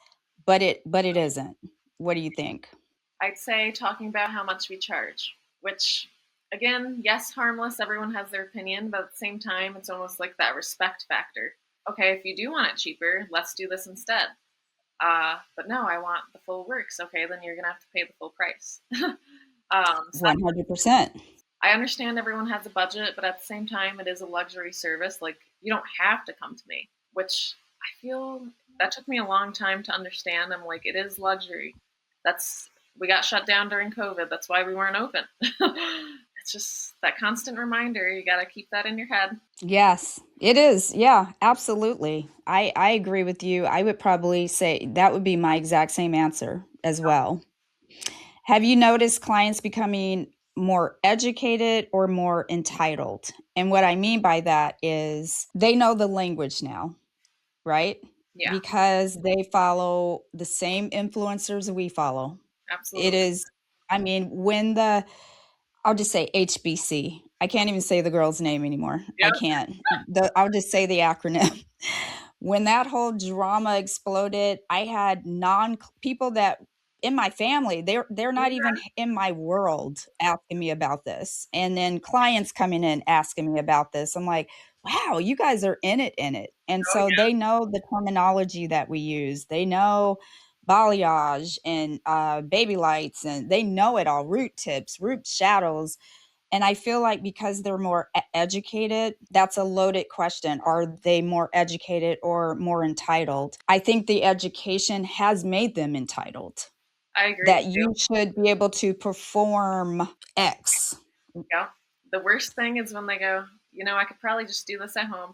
but it isn't? What do you think? I'd say talking about how much we charge, which, again, yes, harmless. Everyone has their opinion, but at the same time, it's almost like that respect factor. Okay, if you do want it cheaper, let's do this instead. But no, I want the full works. Okay, then you're gonna have to pay the full price. So 100%. I understand everyone has a budget, but at the same time, it is a luxury service. Like, you don't have to come to me, which I feel that took me a long time to understand. I'm like, it is luxury. That's we got shut down during COVID. That's why we weren't open. It's just that constant reminder. You got to keep that in your head. Yes, it is. Yeah, absolutely. I agree with you. I would probably say that would be my exact same answer as well. Have you noticed clients becoming more educated or more entitled? And what I mean by that is they know the language now, right? Yeah, Because they follow the same influencers we follow. It absolutely. is, I mean, when the I'll just say HBC. I can't even say the girl's name anymore. I Yep. can't. I'll just say the acronym. When that whole drama exploded, I had non people that in my family, they're not even in my world asking me about this. And then clients coming in asking me about this. I'm like, wow, you guys are in it in it. And Oh so they know the terminology that we use. They know balayage and baby lights, and they know it all, root tips, root shadows. And I feel like because they're more educated, that's a loaded question. Are they more educated or more entitled? I think the education has made them entitled, I agree that with you. you should be able to perform X. Yeah. The worst thing is when they go, I could probably just do this at home.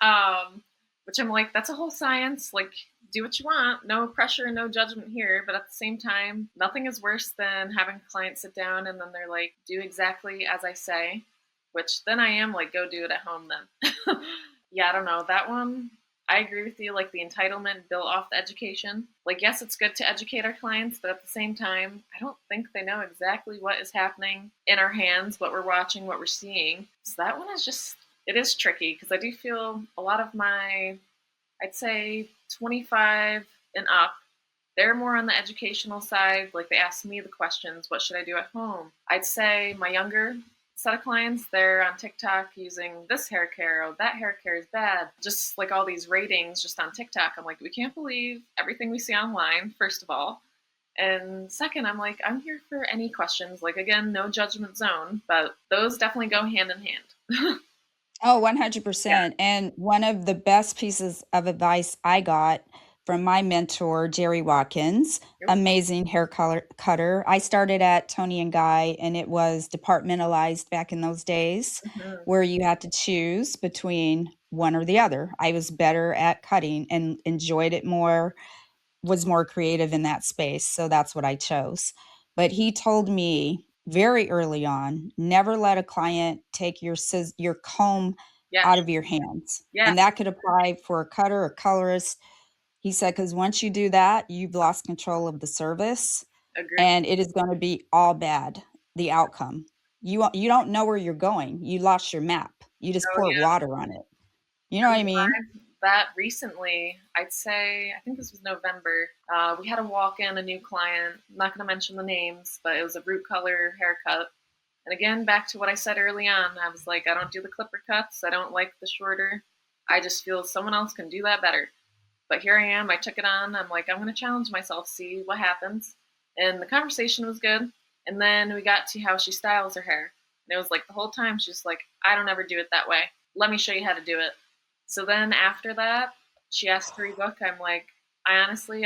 um, which I'm like, that's a whole science. Like, do what you want, no pressure, no judgment here. But at the same time, nothing is worse than having clients sit down and then they're like, do exactly as I say, which then I am like, go do it at home then. Yeah, I don't know. That one, I agree with you. Like the entitlement built off the education. Like, yes, it's good to educate our clients, but at the same time, I don't think they know exactly what is happening in our hands, what we're watching, what we're seeing. So that one is just, it is tricky because I do feel a lot of my, I'd say 25 and up, they're more on the educational side. Like they ask me the questions, what should I do at home? I'd say my younger set of clients, they're on TikTok using this hair care, oh, that hair care is bad. Just like all these ratings just on TikTok. I'm like, we can't believe everything we see online, first of all. And second, I'm like, I'm here for any questions. Like, again, no judgment zone, but those definitely go hand in hand. Oh, Yeah. 100%. And one of the best pieces of advice I got from my mentor, Jerry Watkins, Yep. amazing hair color cutter. I started at Tony and Guy, and it was departmentalized back in those days Mhm. where you had to choose between one or the other. I was better at cutting and enjoyed it more, was more creative in that space, so that's what I chose. But he told me very early on, never let a client take your comb Yes. out of your hands, and Yes. that could apply for a cutter or colorist. He said, "'Cause once you do that, you've lost control of the service, Agree. and it is gonna be all bad, the outcome. You don't know where you're going. You lost your map. You just Oh, pour yeah. water on it." You know what I mean? That recently, I'd say, I think this was November. We had a walk in, a new client. I'm not going to mention the names, but it was a root color haircut. And again, back to what I said early on, I was like, I don't do the clipper cuts. I don't like the shorter. I just feel someone else can do that better. But here I am. I took it on. I'm like, I'm going to challenge myself, see what happens. And the conversation was good. And then we got to how she styles her hair. And it was like the whole time she's like, I don't ever do it that way. Let me show you how to do it. So then after that, she asked to rebook. I'm like, I honestly,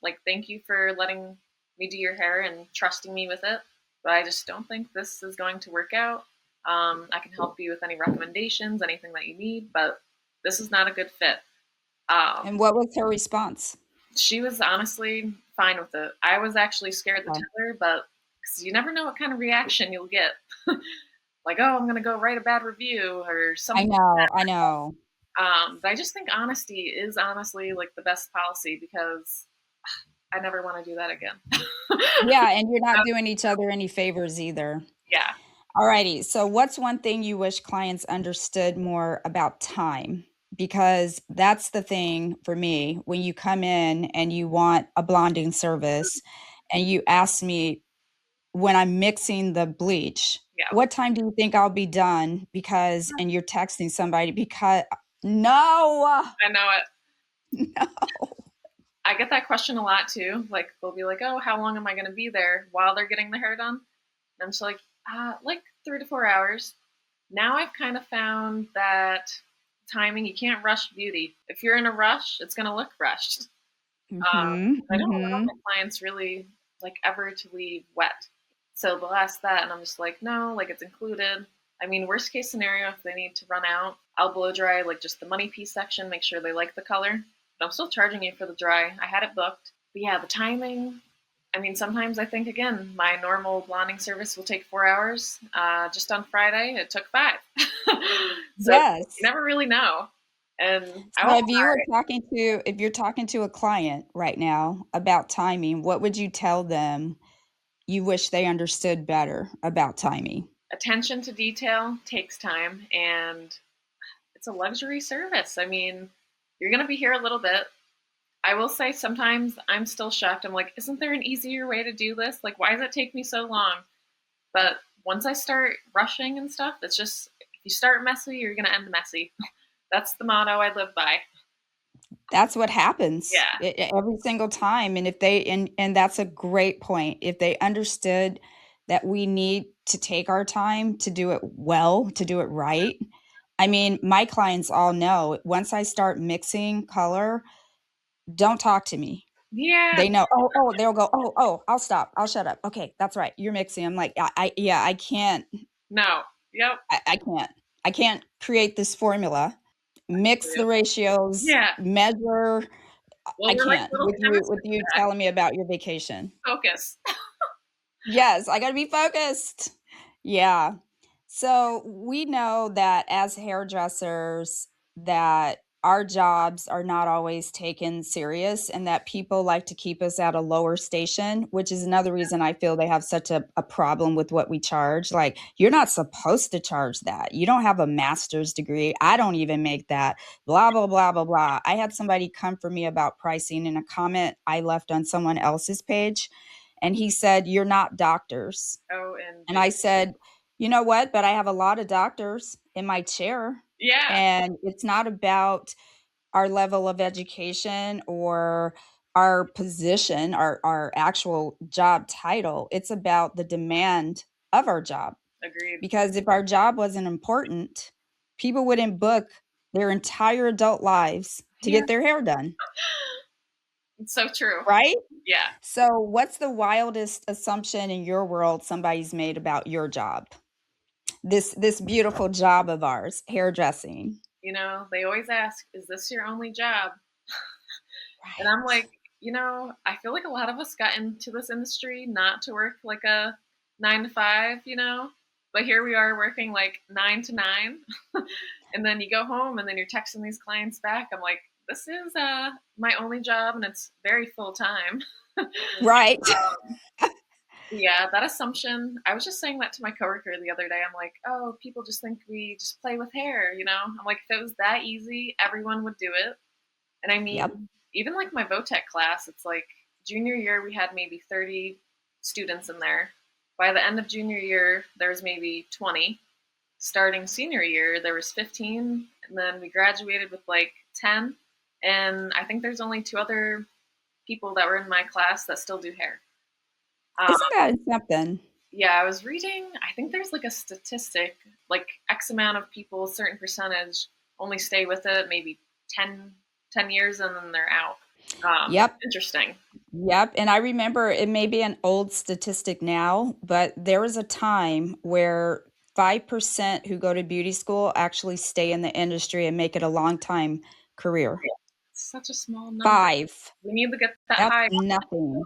like thank you for letting me do your hair and trusting me with it, but I just don't think this is going to work out. I can help you with any recommendations, anything that you need, but this is not a good fit. And Um, what was her response? she was honestly fine with it. I was actually scared to Okay. tell her, but because you never know what kind of reaction you'll get. Like, oh, I'm going to go write a bad review or I something. know, I know. But I just think honesty is honestly like the best policy because I never want to do that again. Yeah, and you're not doing each other any favors either. Yeah. Alrighty, so what's one thing you wish clients understood more about time? Because that's the thing for me when you come in and you want a blonding service and you ask me when I'm mixing the bleach, Yeah. what time do you think I'll be done? Because, and you're texting somebody because, no, I know it. no. I get that question a lot too. Like they'll be like, "Oh, how long am I going to be there while they're getting the hair done?" And I'm just like 3 to 4 hours. Now I've kind of found that timing, you can't rush beauty. If you're in a rush, it's going to look rushed. Mhm, I don't allow mhm. my clients really like ever to leave wet. So they'll ask that, and I'm just like, no, like it's included. I mean, worst case scenario, if they need to run out, I'll blow dry like just the money piece section, make sure they like the color. But I'm still charging you for the dry. I had it booked. But yeah, the timing. I mean, sometimes I think again, my normal blonding service will take 4 hours. Just on Friday, it took 5. So you Yes. never really know. And I So won't if you were lie. talking to if you're talking to a client right now about timing, what would you tell them you wish they understood better about timing? Attention to detail takes time, and it's a luxury service. I mean, you're going to be here a little bit. I will say sometimes I'm still shocked. I'm like, isn't there an easier way to do this? Like, why does it take me so long? But once I start rushing and stuff, it's just, if you start messy, you're going to end messy. That's the motto I live by. That's what happens Yeah. every single time, and if they and that's a great point. If they understood that we need to take our time to do it well, to do it right. I mean, my clients all know once I start mixing color, don't talk to me. Yeah. They know, "Oh," they'll go, "Oh, I'll stop. I'll shut up. Okay, that's right. You're mixing." I'm like, "I yeah, I can't. No. Yep. I can't. I can't create this formula, mix the ratios, Yeah. measure. Well, I we're like can't little with chemists. you telling me about your vacation." Focus. Yes, I gotta be focused. Yeah. So we know that as hairdressers that our jobs are not always taken serious and that people like to keep us at a lower station, which is another reason I feel they have such a problem with what we charge. Like, you're not supposed to charge that. You don't have a master's degree. I don't even make that. Blah, blah, blah, blah, blah. I had somebody come for me about pricing in a comment I left on someone else's page. And he said, "You're not doctors." And OMG. I said, "You know what? But I have a lot of doctors in my chair. Yeah. And it's not about our level of education or our position, our actual job title. It's about the demand of our job. Agreed. Because if our job wasn't important, people wouldn't book their entire adult lives to Yeah. get their hair done, It's so true. right?" Yeah. So, what's the wildest assumption in your world somebody's made about your job? This beautiful job of ours, hairdressing. They always ask, is this your only job? And I'm Right. like, I feel like a lot of us got into this industry not to work like a 9 to 5. But here we are working like 9 to 9. And then you go home and then you're texting these clients back. I'm like, this is my only job and it's very full time. Right. Yeah, that assumption. I was just saying that to my coworker the other day. I'm like, oh, people just think we just play with hair. I'm like, if it was that easy, everyone would do it. And I Yep. mean, even like my Votech class, it's like junior year, we had maybe 30 students in there. By the end of junior year, there was maybe 20. Starting senior year, there was 15. And then we graduated with like 10. And I think there's only 2 other people that were in my class that still do hair. Um, Isn't that something? yeah, I was reading, I think there's like a statistic, like X amount of people, a certain percentage only stay with it maybe 10 years and then they're out. Yep. Interesting. Yep, and I remember it may be an old statistic now, but there was a time where 5% who go to beauty school actually stay in the industry and make it a long time career. It's such a small number. 5. We need to get that That's high. nothing.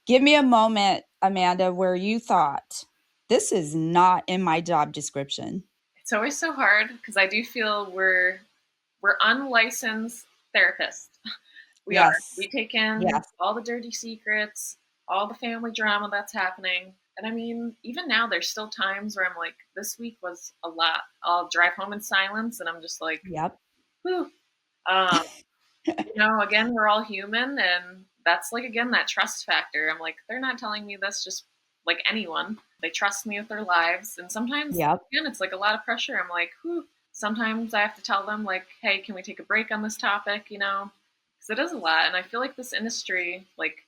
Give me a moment, Amanda, where you thought, "This is not in my job description." It's always so hard because I do feel we're unlicensed therapists. We are. Yes. We take in Yes. all the dirty secrets, all the family drama that's happening. And I mean, even now, there's still times where I'm like, this week was a lot. I'll drive home in silence and I'm just like, Yep. whew. Um, again, we're all human. And that's like, again, that trust factor. I'm like, they're not telling me this just like anyone. They trust me with their lives. And sometimes, Yep. again, it's like a lot of pressure. I'm like, whew. Sometimes I have to tell them, like, hey, can we take a break on this topic? Because it is a lot. And I feel like this industry, like,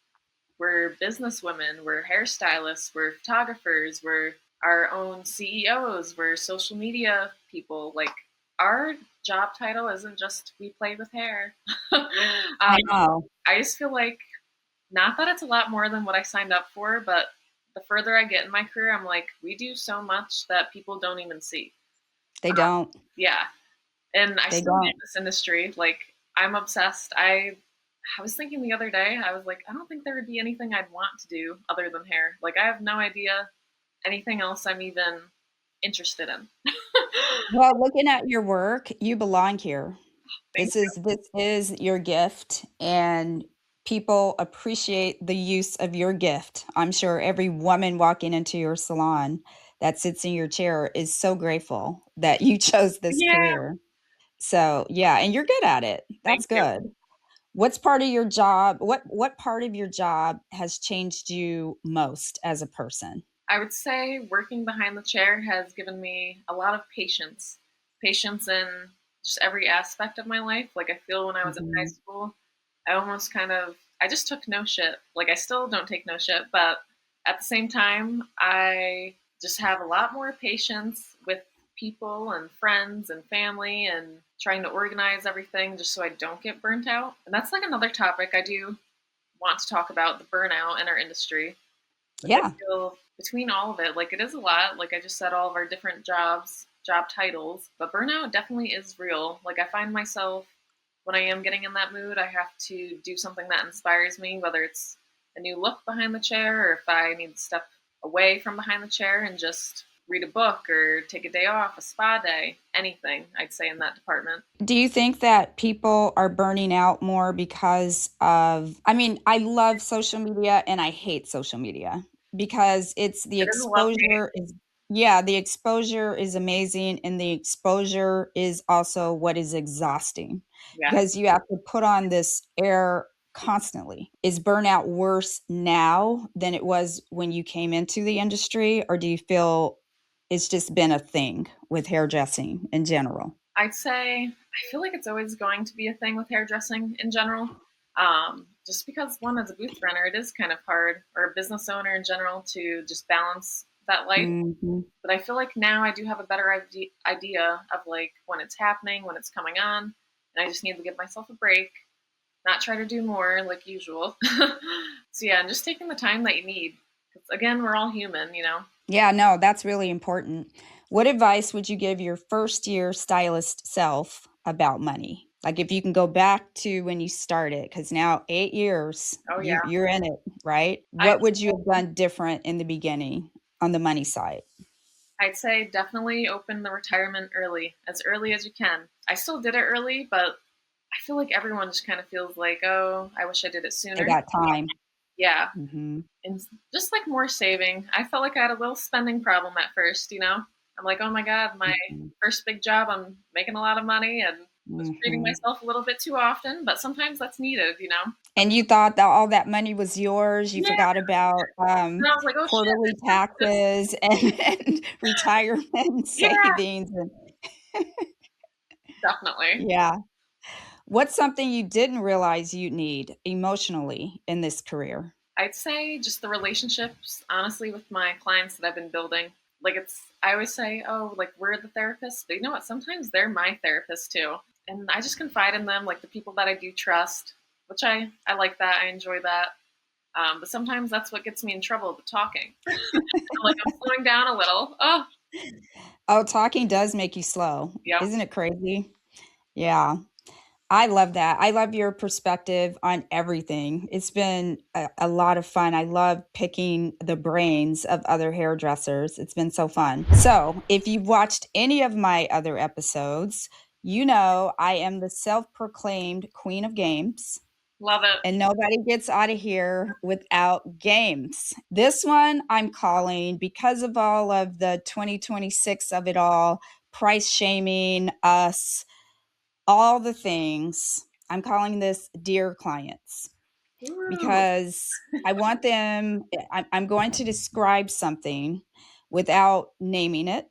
we're businesswomen, we're hairstylists, we're photographers, we're our own CEOs, we're social media people. Like, our job title isn't just we play with hair. I know. I just feel like, not that it's a lot more than what I signed up for, but the further I get in my career, I'm like, we do so much that people don't even see. They don't. Yeah. And I They still hate don't. this industry. Like, I'm obsessed. I was thinking the other day, I was like, I don't think there would be anything I'd want to do other than hair. Like, I have no idea anything else I'm even interested in. Well, looking at your work, you belong here. Thank This is your gift, and people appreciate the use of your gift. I'm sure every woman walking into your salon that sits in your chair is so grateful that you chose this you. Yeah, career. So, yeah, and you're good at it. thank That's you. good. What's part of your job? What part of your job has changed you most as a person? I would say working behind the chair has given me a lot of patience. Patience in just every aspect of my life. Like, I feel when I was in high Mhm. school, I almost I just took no shit. Like, I still don't take no shit, but at the same time, I just have a lot more patience with people and friends and family and trying to organize everything just so I don't get burnt out. And that's like another topic I do want to talk about, the burnout in our industry. Like, I Yeah. feel between all of it, like, it is a lot. Like I just said, all of our different job titles, but burnout definitely is real. Like, I find myself when I am getting in that mood, I have to do something that inspires me, whether it's a new look behind the chair or if I need to step away from behind the chair and just read a book or take a day off, a spa day, anything, I'd say, in that department. Do you think that people are burning out more because of I mean, I love social media and I hate social media because it's the It is a love hate. exposure is yeah, the exposure is amazing and the exposure is also what is exhausting Yes. because you have to put on this air constantly. Is burnout worse now than it was when you came into the industry, or do you feel it's just been a thing with hairdressing in general? I'd say I feel like it's always going to be a thing with hairdressing in general. Just because, one, as a booth renter, it is kind of hard, or a business owner in general, to just balance that life. Mhm. But I feel like now I do have a better idea of, like, when it's happening, when it's coming on, and I just need to give myself a break, not try to do more like usual. So yeah, and just taking the time that you need. 'Cause, again, we're all human. Yeah, no, that's really important. What advice would you give your first year stylist self about money? Like if you can go back to when you started, because now 8 years, Oh yeah, you're in it, right? I What would you have done different in the beginning on the money side? I'd say definitely open the retirement early as you can. I still did it early, but I feel like everyone just kind of feels like, oh, I wish I did it They sooner. got time. Yeah, Mhm. and just like more saving. I felt like I had a little spending problem at first. I'm like, oh my God, my Mhm. first big job, I'm making a lot of money and was treating Mhm. myself a little bit too often, but sometimes that's needed. And you thought that all that money was yours, you Yeah. forgot about, And I was like, oh shit, quarterly taxes and retirement yeah, savings and definitely. yeah. What's something you didn't realize you need emotionally in this career? I'd say just the relationships, honestly, with my clients that I've been building. Like, I always say, oh, like, we're the therapists, but you know what? Sometimes they're my therapist too. And I just confide in them, like the people that I do trust, which I like that. I enjoy that. But sometimes that's what gets me in trouble, the talking. I'm like, I'm slowing down a little. Oh, Oh, talking does make you slow. yep. Isn't it crazy? Yeah. I love that. I love your perspective on everything. It's been a lot of fun. I love picking the brains of other hairdressers. It's been so fun. So, if you've watched any of my other episodes, you know I am the self proclaimed queen of games. Love it. And nobody gets out of here without games. This one I'm calling because of all of the 2026 of it all, price shaming, us, all the things. I'm calling this Dear Clients Ooh. because I want them, I'm going to describe something without naming it,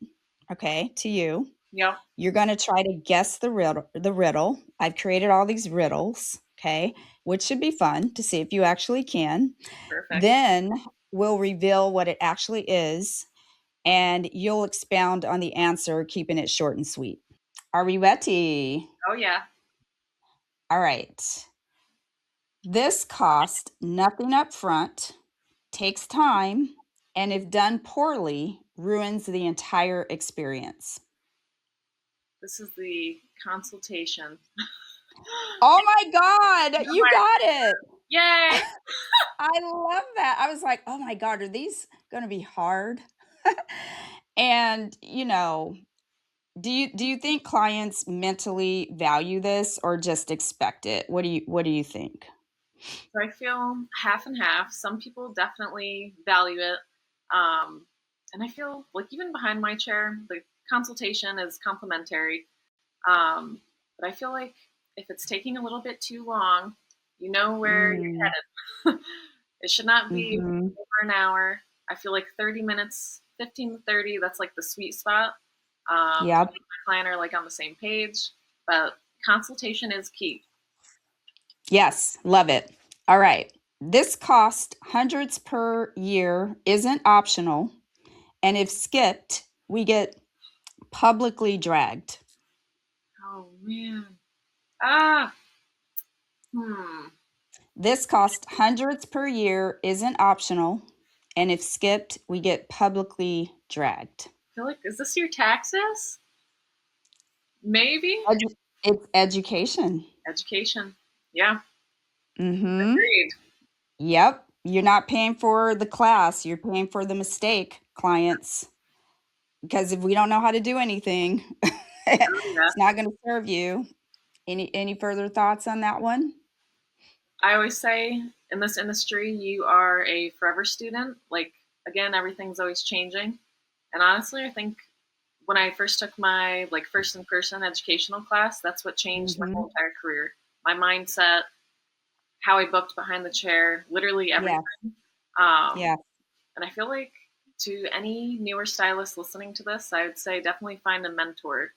okay, to you. Yep. You're going to try to guess the riddle. I've created all these riddles, okay, which should be fun to see if you actually can. Perfect. Then we'll reveal what it actually is, and you'll expound on the answer, keeping it short and sweet. Are we ready? Oh yeah. All right. This costs nothing up front, takes time, and if done poorly, ruins the entire experience. This is the consultation. Oh my God, you got it. Yay! I love that. I was like, "Oh my god, are these gonna be hard?" And, do you think clients mentally value this or just expect it? What do you think? So I feel half and half. Some people definitely value it. Um, and I feel like even behind my chair, the consultation is complimentary. But I feel like if it's taking a little bit too long, you know where Mm, you're headed. It should not be mhm. over an hour. I feel like 30 minutes, 15 to 30, that's like the sweet spot. Yep. My client are like on the same page, but consultation is key. Yes, love it. All right. This cost hundreds per year, isn't optional, and if skipped, we get publicly dragged. Oh man. Ah. Hmm. This costs hundreds per year, isn't optional, and if skipped, we get publicly dragged. I feel like, is this your taxes? Maybe. It's education. Education. Yeah. Mhm. Agreed. Yep. You're not paying for the class, you're paying for the mistake, clients, because if we don't know how to do anything, Oh, yeah. it's not gonna serve you. Any further thoughts on that one? I always say in this industry, you are a forever student. Like, again, everything's always changing. And honestly, I think when I first took my like first in person educational class, that's what changed my whole Mhm. entire career. My mindset, how I booked behind the chair, literally Yeah, everything. Um, yeah. and I feel like to any newer stylists listening to this, I would say definitely find a mentor.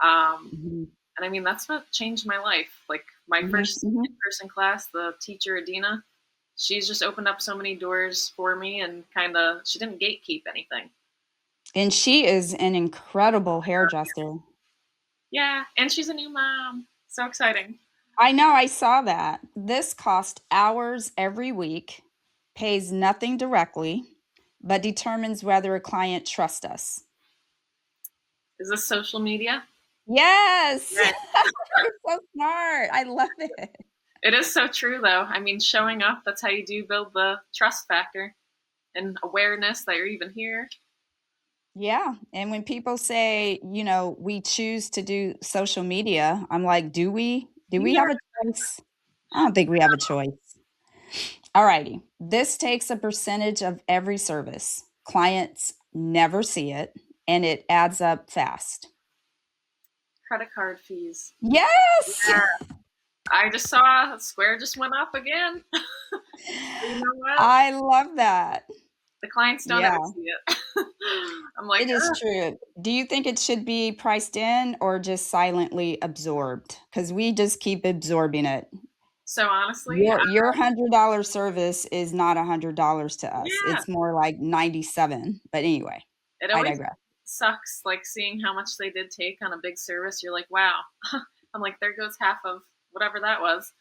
Um, Mhm. and I mean, that's what changed my life. Like my Mhm, first mhm. in person class, the teacher, Adina, she's just opened up so many doors for me and kind of, she didn't gatekeep anything. And she is an incredible hairdresser. Yeah. And she's a new mom. So exciting. I know, I saw that. This costs hours every week, pays nothing directly, but determines whether a client trusts us. Is this social media? Yes! Yeah. You're so smart. I love it. It is so true, though. I mean, showing up, that's how you do build the trust factor and awareness that you're even here. Yeah, and when people say, "We choose to do social media," I'm like, "Do we? Do we Yeah. have a choice?" I don't think we have a choice. Alrighty. This takes a percentage of every service. Clients never see it, and it adds up fast. Credit card fees. Yes! Yeah. I just saw Square just went up again. You know what? I love that. The clients don't ever Yeah, see it. I'm like, it is ugh. true. Do you think it should be priced in or just silently absorbed? Because we just keep absorbing it. So honestly, Your $100 service is not $100 to us. yeah, It's more like 97. But anyway, it I always digress. sucks like seeing how much they did take on a big service. You're like, wow. I'm like, there goes half of whatever that was.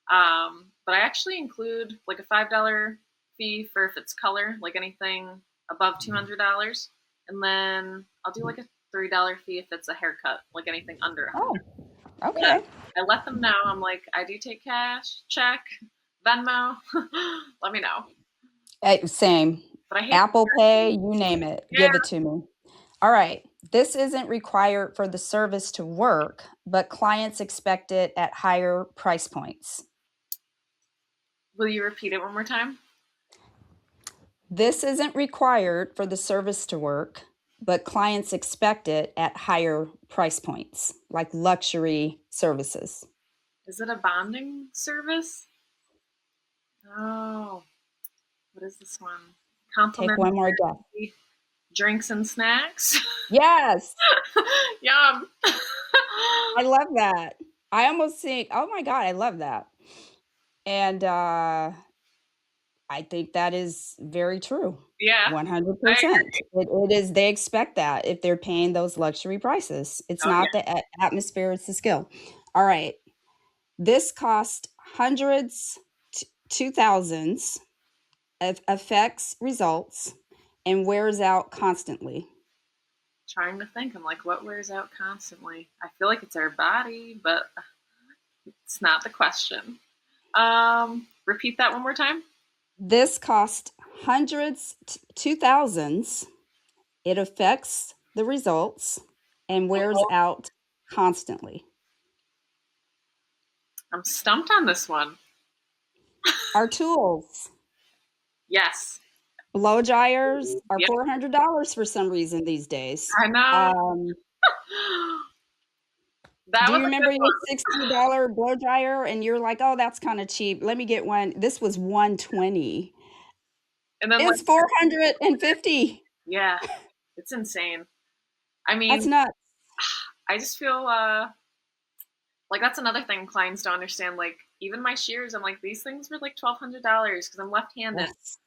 But I actually include like a $5 fee for if it's color, like anything above $200, and then I'll do like a $3 fee if it's a haircut, like anything under 100. Oh, But okay. I let them know. I'm like, I do take cash, check, Venmo. Let me know. Same. But I hate the Apple card Pay, fee. you name it. Yeah. Give it to me. All right. This isn't required for the service to work, but clients expect it at higher price points. Will you repeat it one more time? This isn't required for the service to work, but clients expect it at higher price points, like luxury services. Is it a bonding service? Oh, what is this one? Take one more guess. Complimentary drinks and snacks? Yes, Yum. I love that. I almost think, oh my God, I love that. And I think that is very true. Yeah, I 100%. agree. It is, they expect that if they're paying those luxury prices. It's Oh, not yeah. the atmosphere, it's the skill. All right. This cost hundreds to thousands, affects results, and wears out constantly. Trying to think. I'm like, what wears out constantly? I feel like it's our body, but it's not the question. Repeat that one more time. This cost hundreds to thousands. It affects the results and wears out constantly. I'm stumped on this one. Our tools, Yes. blow dryers are Yep. $400 for some reason these days. I know. That Do was you a remember good your one. $60 blow dryer and you're like, "Oh, that's kind of cheap. Let me get one." This was 120. And then like, It's 450. yeah, it's insane. I That's mean, nuts. I just feel like that's another thing clients don't understand. Like even my shears, I'm like these things were like $1,200 because I'm left-handed. Yes.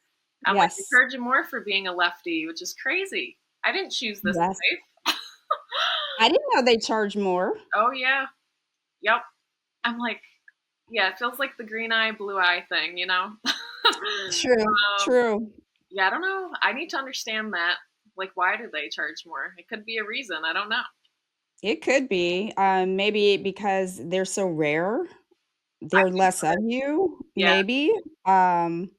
I'm like you're Yes. charging more for being a lefty, which is crazy. I didn't choose this Yes. life. I didn't know they charge more. Oh yeah, yep. I'm like, yeah, it feels like the green eye, blue eye thing, you know? True. True. Yeah, I don't know. I need to understand that. Like, why do they charge more? It could be a reason. I don't know. It could be, maybe because they're so rare, I they're think less so. of you, Yeah, maybe. Um,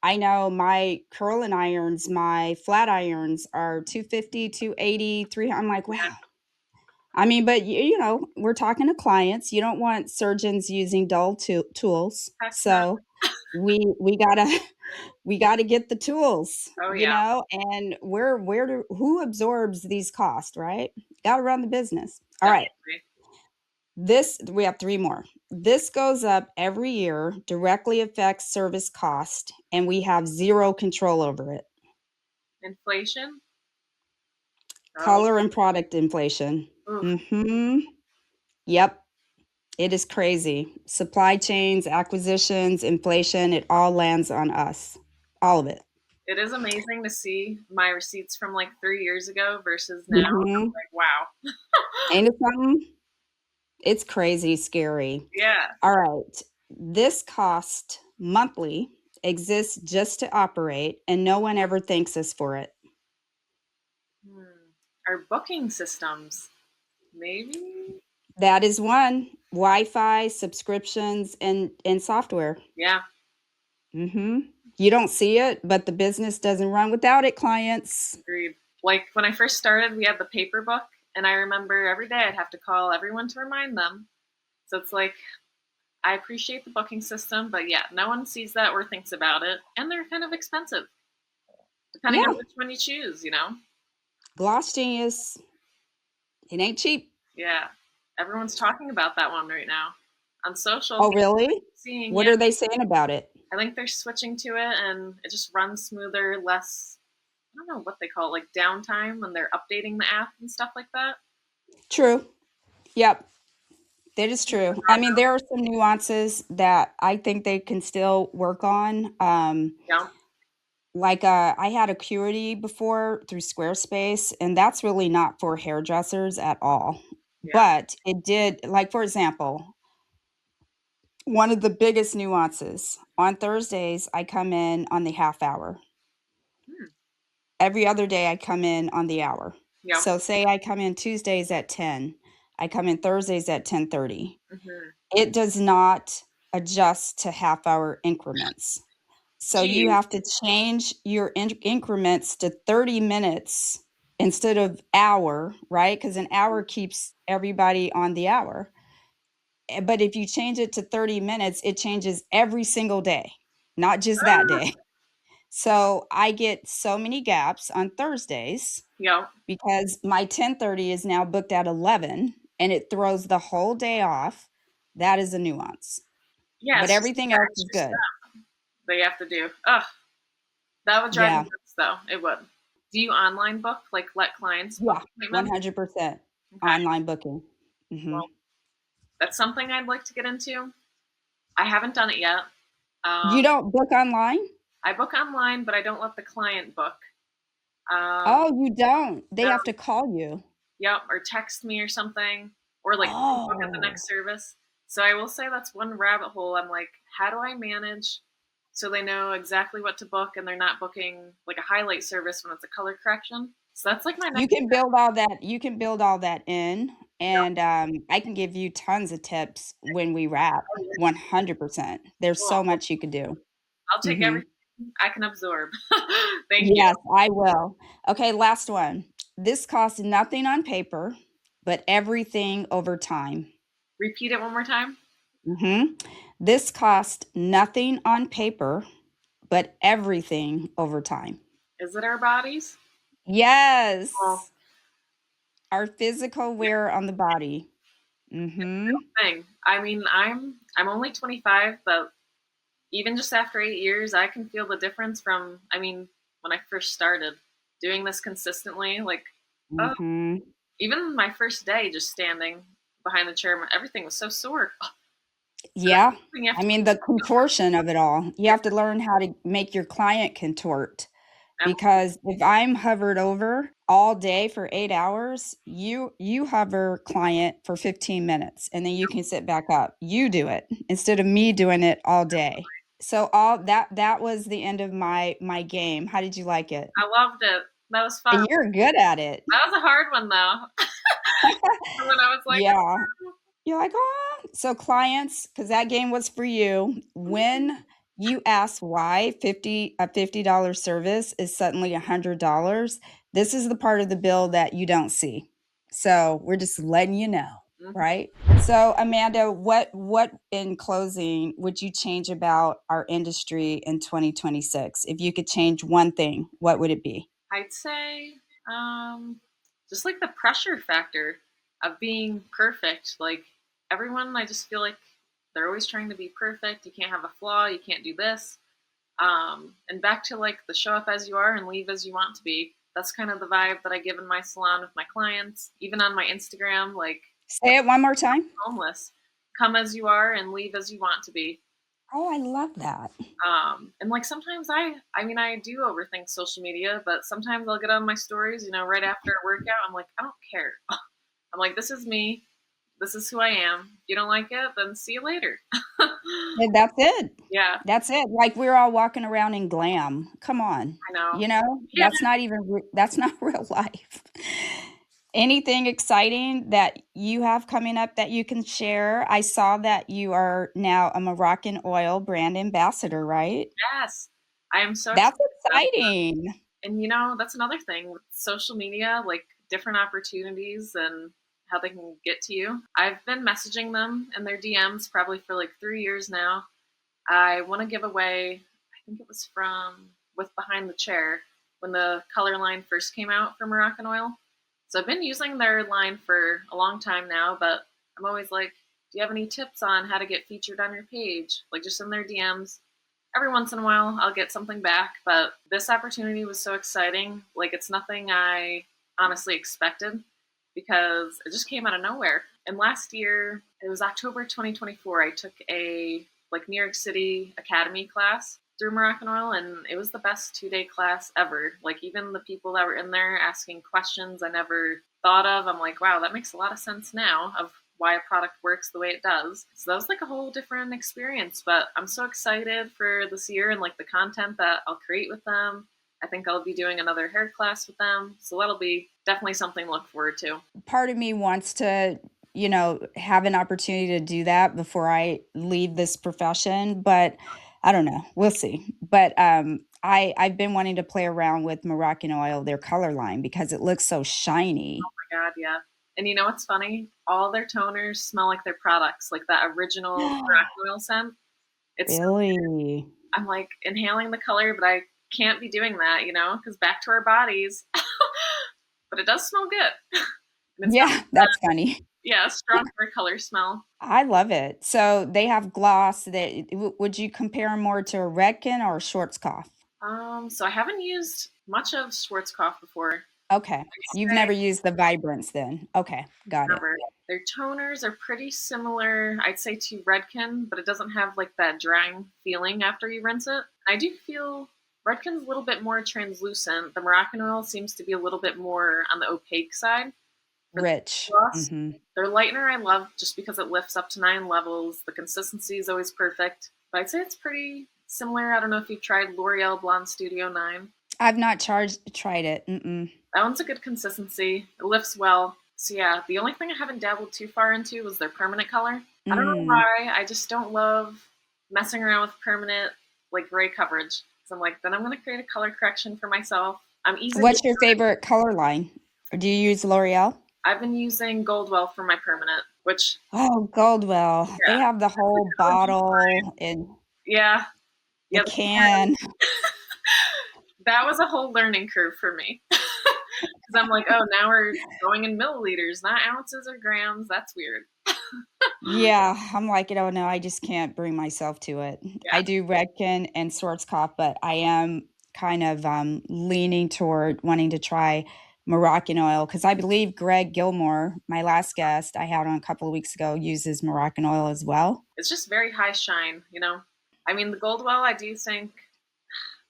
I know my curling irons, my flat irons are 250, 280, 300. I'm like, yeah. "Wow." I mean, but you know, we're talking to clients. You don't want surgeons using dull tools. Heck no. So we gotta we gotta get the tools, Oh you yeah, know, and where do who absorbs these costs, right? Gotta run the business. All right. definitely. This we have three more. This goes up every year, directly affects service cost, and we have zero control over it. Inflation. Oh, Color and product inflation. oof. Mhm. Yep. It is crazy. Supply chains, acquisitions, inflation, it all lands on us. All of it. It is amazing to see my receipts from like 3 years ago versus now. I'm Mhm. like, wow. Ain't it something? It's crazy scary. Yeah. All right. This cost monthly exists just to operate, and no one ever thanks us for it. Hmm. Our booking systems, maybe. That is one. Wi-Fi, subscriptions, and software. Yeah. Mhm. You don't see it, but the business doesn't run without it, clients. Agreed. Like when I first started, we had the paper book, and I remember every day I'd have to call everyone to remind them. So it's like I appreciate the booking system, but yeah, no one sees that or thinks about it, and they're kind of expensive depending on Yeah. which one you choose. You know? Gloss Genius, it ain't cheap. Yeah, everyone's talking about that one right now on social. Oh, really? Seeing, What yeah, are they saying about it? I think they're switching to it, and it just runs smoother, less. I don't know what they call it, like downtime when they're updating the app and stuff like that. True. Yep. That is true. I mean, there are some nuances that I think they can still work on. Yeah, Like I had Acuity before through Squarespace, and that's really not for hairdressers at all. yeah. But it did, like, for example, one of the biggest nuances on Thursdays, I come in on the half hour. Hmm. Every other day, I come in on the hour. Yeah. So, say I come in Tuesdays at 10, I come in Thursdays at 10:30. Hmm. It does not adjust to half hour increments. So you Geez. have to change your increments to 30 minutes instead of hour, right? Because an hour keeps everybody on the hour. But if you change it to 30 minutes, it changes every single day, not just that day. So I get so many gaps on Thursdays Yep. because my 10:30 is now booked at 11 and it throws the whole day off. That is a nuance. Yeah, But it's just everything that else is extra good. step that you have to do. Ugh, that would drive me Yeah. nuts, though. It would. Do you online book? Like, let clients book Yeah. appointments? 100% Okay. online booking. Mhm. Well, that's something I'd like to get into. I haven't done it yet. You Um, don't book online? I book online, but I don't let the client book. Um, Oh, you don't. They no, have to call you. yep, or text me or something, or like book at the Oh. next service. So I will say that's one rabbit hole. I'm like, how do I manage so they know exactly what to book and they're not booking like a highlight service when it's a color correction? So that's like my You next can step. build all that you can build all that in, Yep. and, I can give you tons of tips when we wrap, 100%. There's Cool. so much you could do. I'll take Mhm. everything I can absorb. Thank you. Yes, I will. Okay, last one. This costs nothing on paper, but everything over time. Repeat it one more time. Mhm. This costs nothing on paper, but everything over time. Is it our bodies? Well, Yes, our physical yeah, wear on the body. real Mhm. thing. I mean, I'm only 25, but even just after 8 years, I can feel the difference from, I mean, when I first started doing this consistently, like, oh, Mhm. even my first day just standing behind the chair, everything was so sore. So that's Yeah. something you have I to mean, the contortion of it all. You have to learn how to make your client contort, absolutely. because if I'm hovered over all day for 8 hours, you hover client for 15 minutes, and then you can sit back up. You do it instead of me doing it all day. So all that was the end of my game. How did you like it? I loved it. That was fun. And you're good at it. That was a hard one, though. When I was like, Yeah. You're like, "Ah." So clients, because that game was for you, mhm, when you ask why a $50 service is suddenly $100, this is the part of the bill that you don't see. So we're just letting you know, mhm. right? So Amanda, what in closing would you change about our industry in 2026? If you could change one thing, what would it be? I'd say just like the pressure factor of being perfect. Like everyone, I just feel like they're always trying to be perfect. You can't have a flaw. You can't do this. And back to like the show up as you are and leave as you want to be. That's kind of the vibe that I give in my salon with my clients. Even on my Instagram, like Say it one more time. homeless, come as you are and leave as you want to be. Oh, I love that. And like sometimes I mean, I do overthink social media, but sometimes I'll get on my stories, right after a workout. I'm like, I don't care. I'm like, this is me. This is who I am. If you don't like it, then see you later. Yeah, that's it. Yeah, That's it. Like, we're all walking around in glam. Come on. I know. You know? Yeah, That's not real life. Anything exciting that you have coming up that you can share? I saw that you are now a Moroccan Oil brand ambassador, right? yes. I am so excited That's about that. exciting. And that's another thing with social media, like different opportunities and how they can get to you. I've been messaging them in their DMs probably for like 3 years now. I want to give away, I think it was from with Behind the Chair when the color line first came out for Moroccan Oil. So I've been using their line for a long time now, but I'm always like, do you have any tips on how to get featured on your page? Like just in their DMs. Every once in a while, I'll get something back, but this opportunity was so exciting. Like it's nothing I honestly expected because it just came out of nowhere. And last year, it was October 2024, I took a like New York City Academy class through Moroccan Oil, and it was the best 2-day class ever. Like even the people that were in there asking questions I never thought of, I'm like, wow, that makes a lot of sense now of why a product works the way it does. So that was like a whole different experience. But I'm so excited for this year and like the content that I'll create with them. I think I'll be doing another hair class with them. So that'll be definitely something to look forward to. Part of me wants to, have an opportunity to do that before I leave this profession, but I don't know. We'll see. But I've been wanting to play around with Moroccan Oil, their color line, because it looks so shiny. Oh my God, yeah. And you know what's funny? All their toners smell like their products, like that original Moroccan Oil scent. It's Really? I'm like inhaling the color, but I can't be doing that, because back to our bodies. But it does smell good. And it's not, Yeah, that's funny. yeah, a strong hair color smell. I love it. So they have gloss that would you compare 'em more to a Redken or a Schwarzkopf? So I haven't used much of Schwarzkopf before. Okay. You've I'd say never used the Vibrance then. Okay, got it. never. Their toners are pretty similar, I'd say, to Redken, but it doesn't have like that drying feeling after you rinse it. I do feel Redken's a little bit more translucent. The Moroccan Oil seems to be a little bit more on the opaque side. For the Rich. gloss, Mhm. their lightener I love just because it lifts up to 9 levels. The consistency is always perfect. But I'd say it's pretty similar. I don't know if you've tried L'Oreal Blonde Studio 9. I've not tried it. Mm-mm. That one's a good consistency. It lifts well. So yeah, the only thing I haven't dabbled too far into was their permanent color. I don't know Mm. why. I just don't love messing around with permanent like gray coverage. So I'm like, then I'm gonna create a color correction for myself. I'm easy to What's your favorite color line? Or do you use L'Oreal? I've been using Goldwell for my permanent, which Oh, Goldwell. They yeah, have the that's whole the OG. bottle and Yeah, the yeah, can. that was a whole learning curve for me. Because I'm like, oh, now we're going in milliliters, not ounces or grams. That's weird. Yeah, I'm like, "Oh, no, I just can't bring myself to it." Yeah, I do Redken and Schwarzkopf, but I am kind of, leaning toward wanting to try Moroccan Oil because I believe Greg Gilmore, my last guest I had on a couple of weeks ago, uses Moroccan Oil as well. it's just very high shine. I mean, the Goldwell, I do think,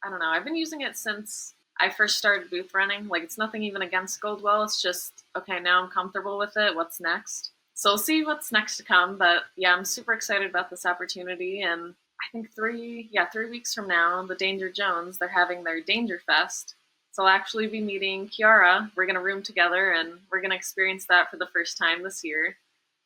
I don't know, I've been using it since I first started booth running. Like, it's nothing even against Goldwell. It's just, okay, now I'm comfortable with it. What's next? So we'll see what's next to come. But yeah, I'm super excited about this opportunity. And I think 3 weeks from now, the Danger Jones, they're having their Danger Fest. So I'll actually be meeting Kiara. We're going to room together and we're going to experience that for the first time this year.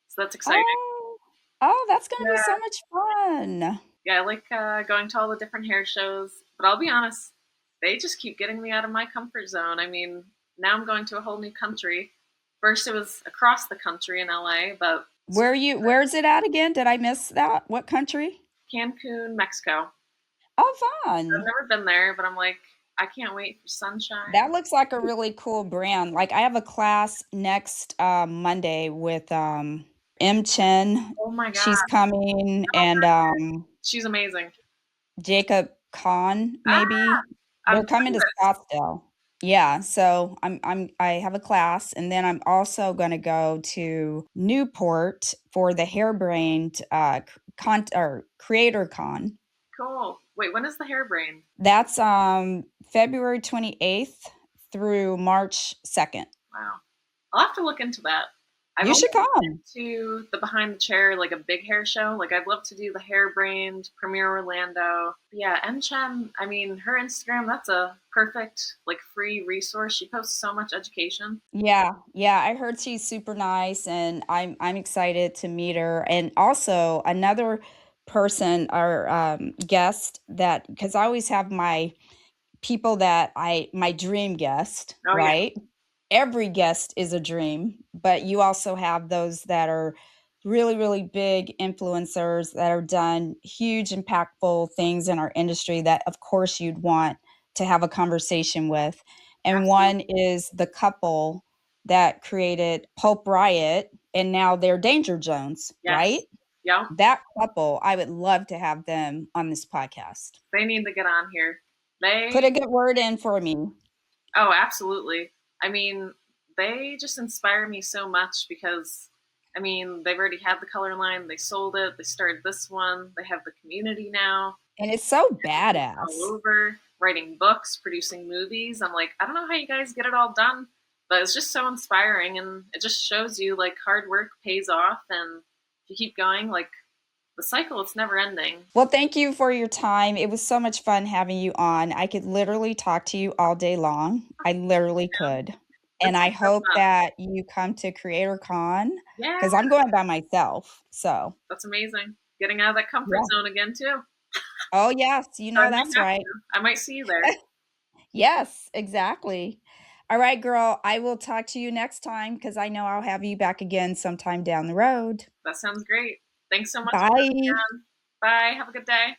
So that's exciting. Oh. Oh, that's gonna be so Yeah. much fun. Yeah, I like going to all the different hair shows. But I'll be honest, they just keep getting me out of my comfort zone. I mean, now I'm going to a whole new country. First, it was across the country in LA, but Where's it at again? Did I miss that? What country? Cancun, Mexico. Oh, I've fun. never been there, but I'm like, I can't wait for That sunshine. looks like a really cool brand. Like, I have a class next, Monday with, M. Chen. Oh my She's God. coming, Oh, and, she's amazing. Jacob Kahn, Ah, maybe. I'm They're coming to jealous. Scottsdale. Yeah, so I have a class, and then I'm also gonna go to Newport for the Hairbrained, Creator Con. Cool. Wait, when is the hairbrain? That's, February 28th through March 2nd. Wow. I'll have to look into that. I've You only should come. been to the behind the chair, like a big hair show. Like I'd love to do the Hairbrained, Premiere Orlando. Yeah, M Chen, I mean, her Instagram, that's a perfect, like free resource. She posts so much education. Yeah, yeah, I heard she's super nice, and I'm excited to meet her, and also another person or, guest that because I always have my people that I my dream guest, Oh yeah. right? Every guest is a dream, but you also have those that are really, really big influencers that are done huge impactful things in our industry that of course you'd want to have a conversation with. And one Absolutely. is the couple that created Pulp Riot and now they're Danger Jones, right? Yes. Yep. That couple, I would love to have them on this podcast. They need to get on here. Put They a good word in for me. Oh, absolutely. I mean, they just inspire me so much because, I mean, they've already had the color line, they sold it, they started this one, they have the community now, And it's so all badass. over, writing books, producing movies. I'm like, I don't know how you guys get it all done, but it's just so inspiring and it just shows you like hard work pays off and if you keep going, like the cycle, it's never ending. Well, thank you for your time. It was so much fun having you on. I could literally talk to you all day long. I literally could. And This I is so hope fun. that you come to Creator Con Yeah, because I'm going by myself. So, that's amazing. Getting out of that comfort yeah. zone again too. Oh, yes. So I might That's have right. to. I might see you there. Yes, exactly. All right, girl, I will talk to you next time because I know I'll have you back again sometime down the road. That sounds great. Thanks so much for this, Bye. Jen. Bye. Have a good day.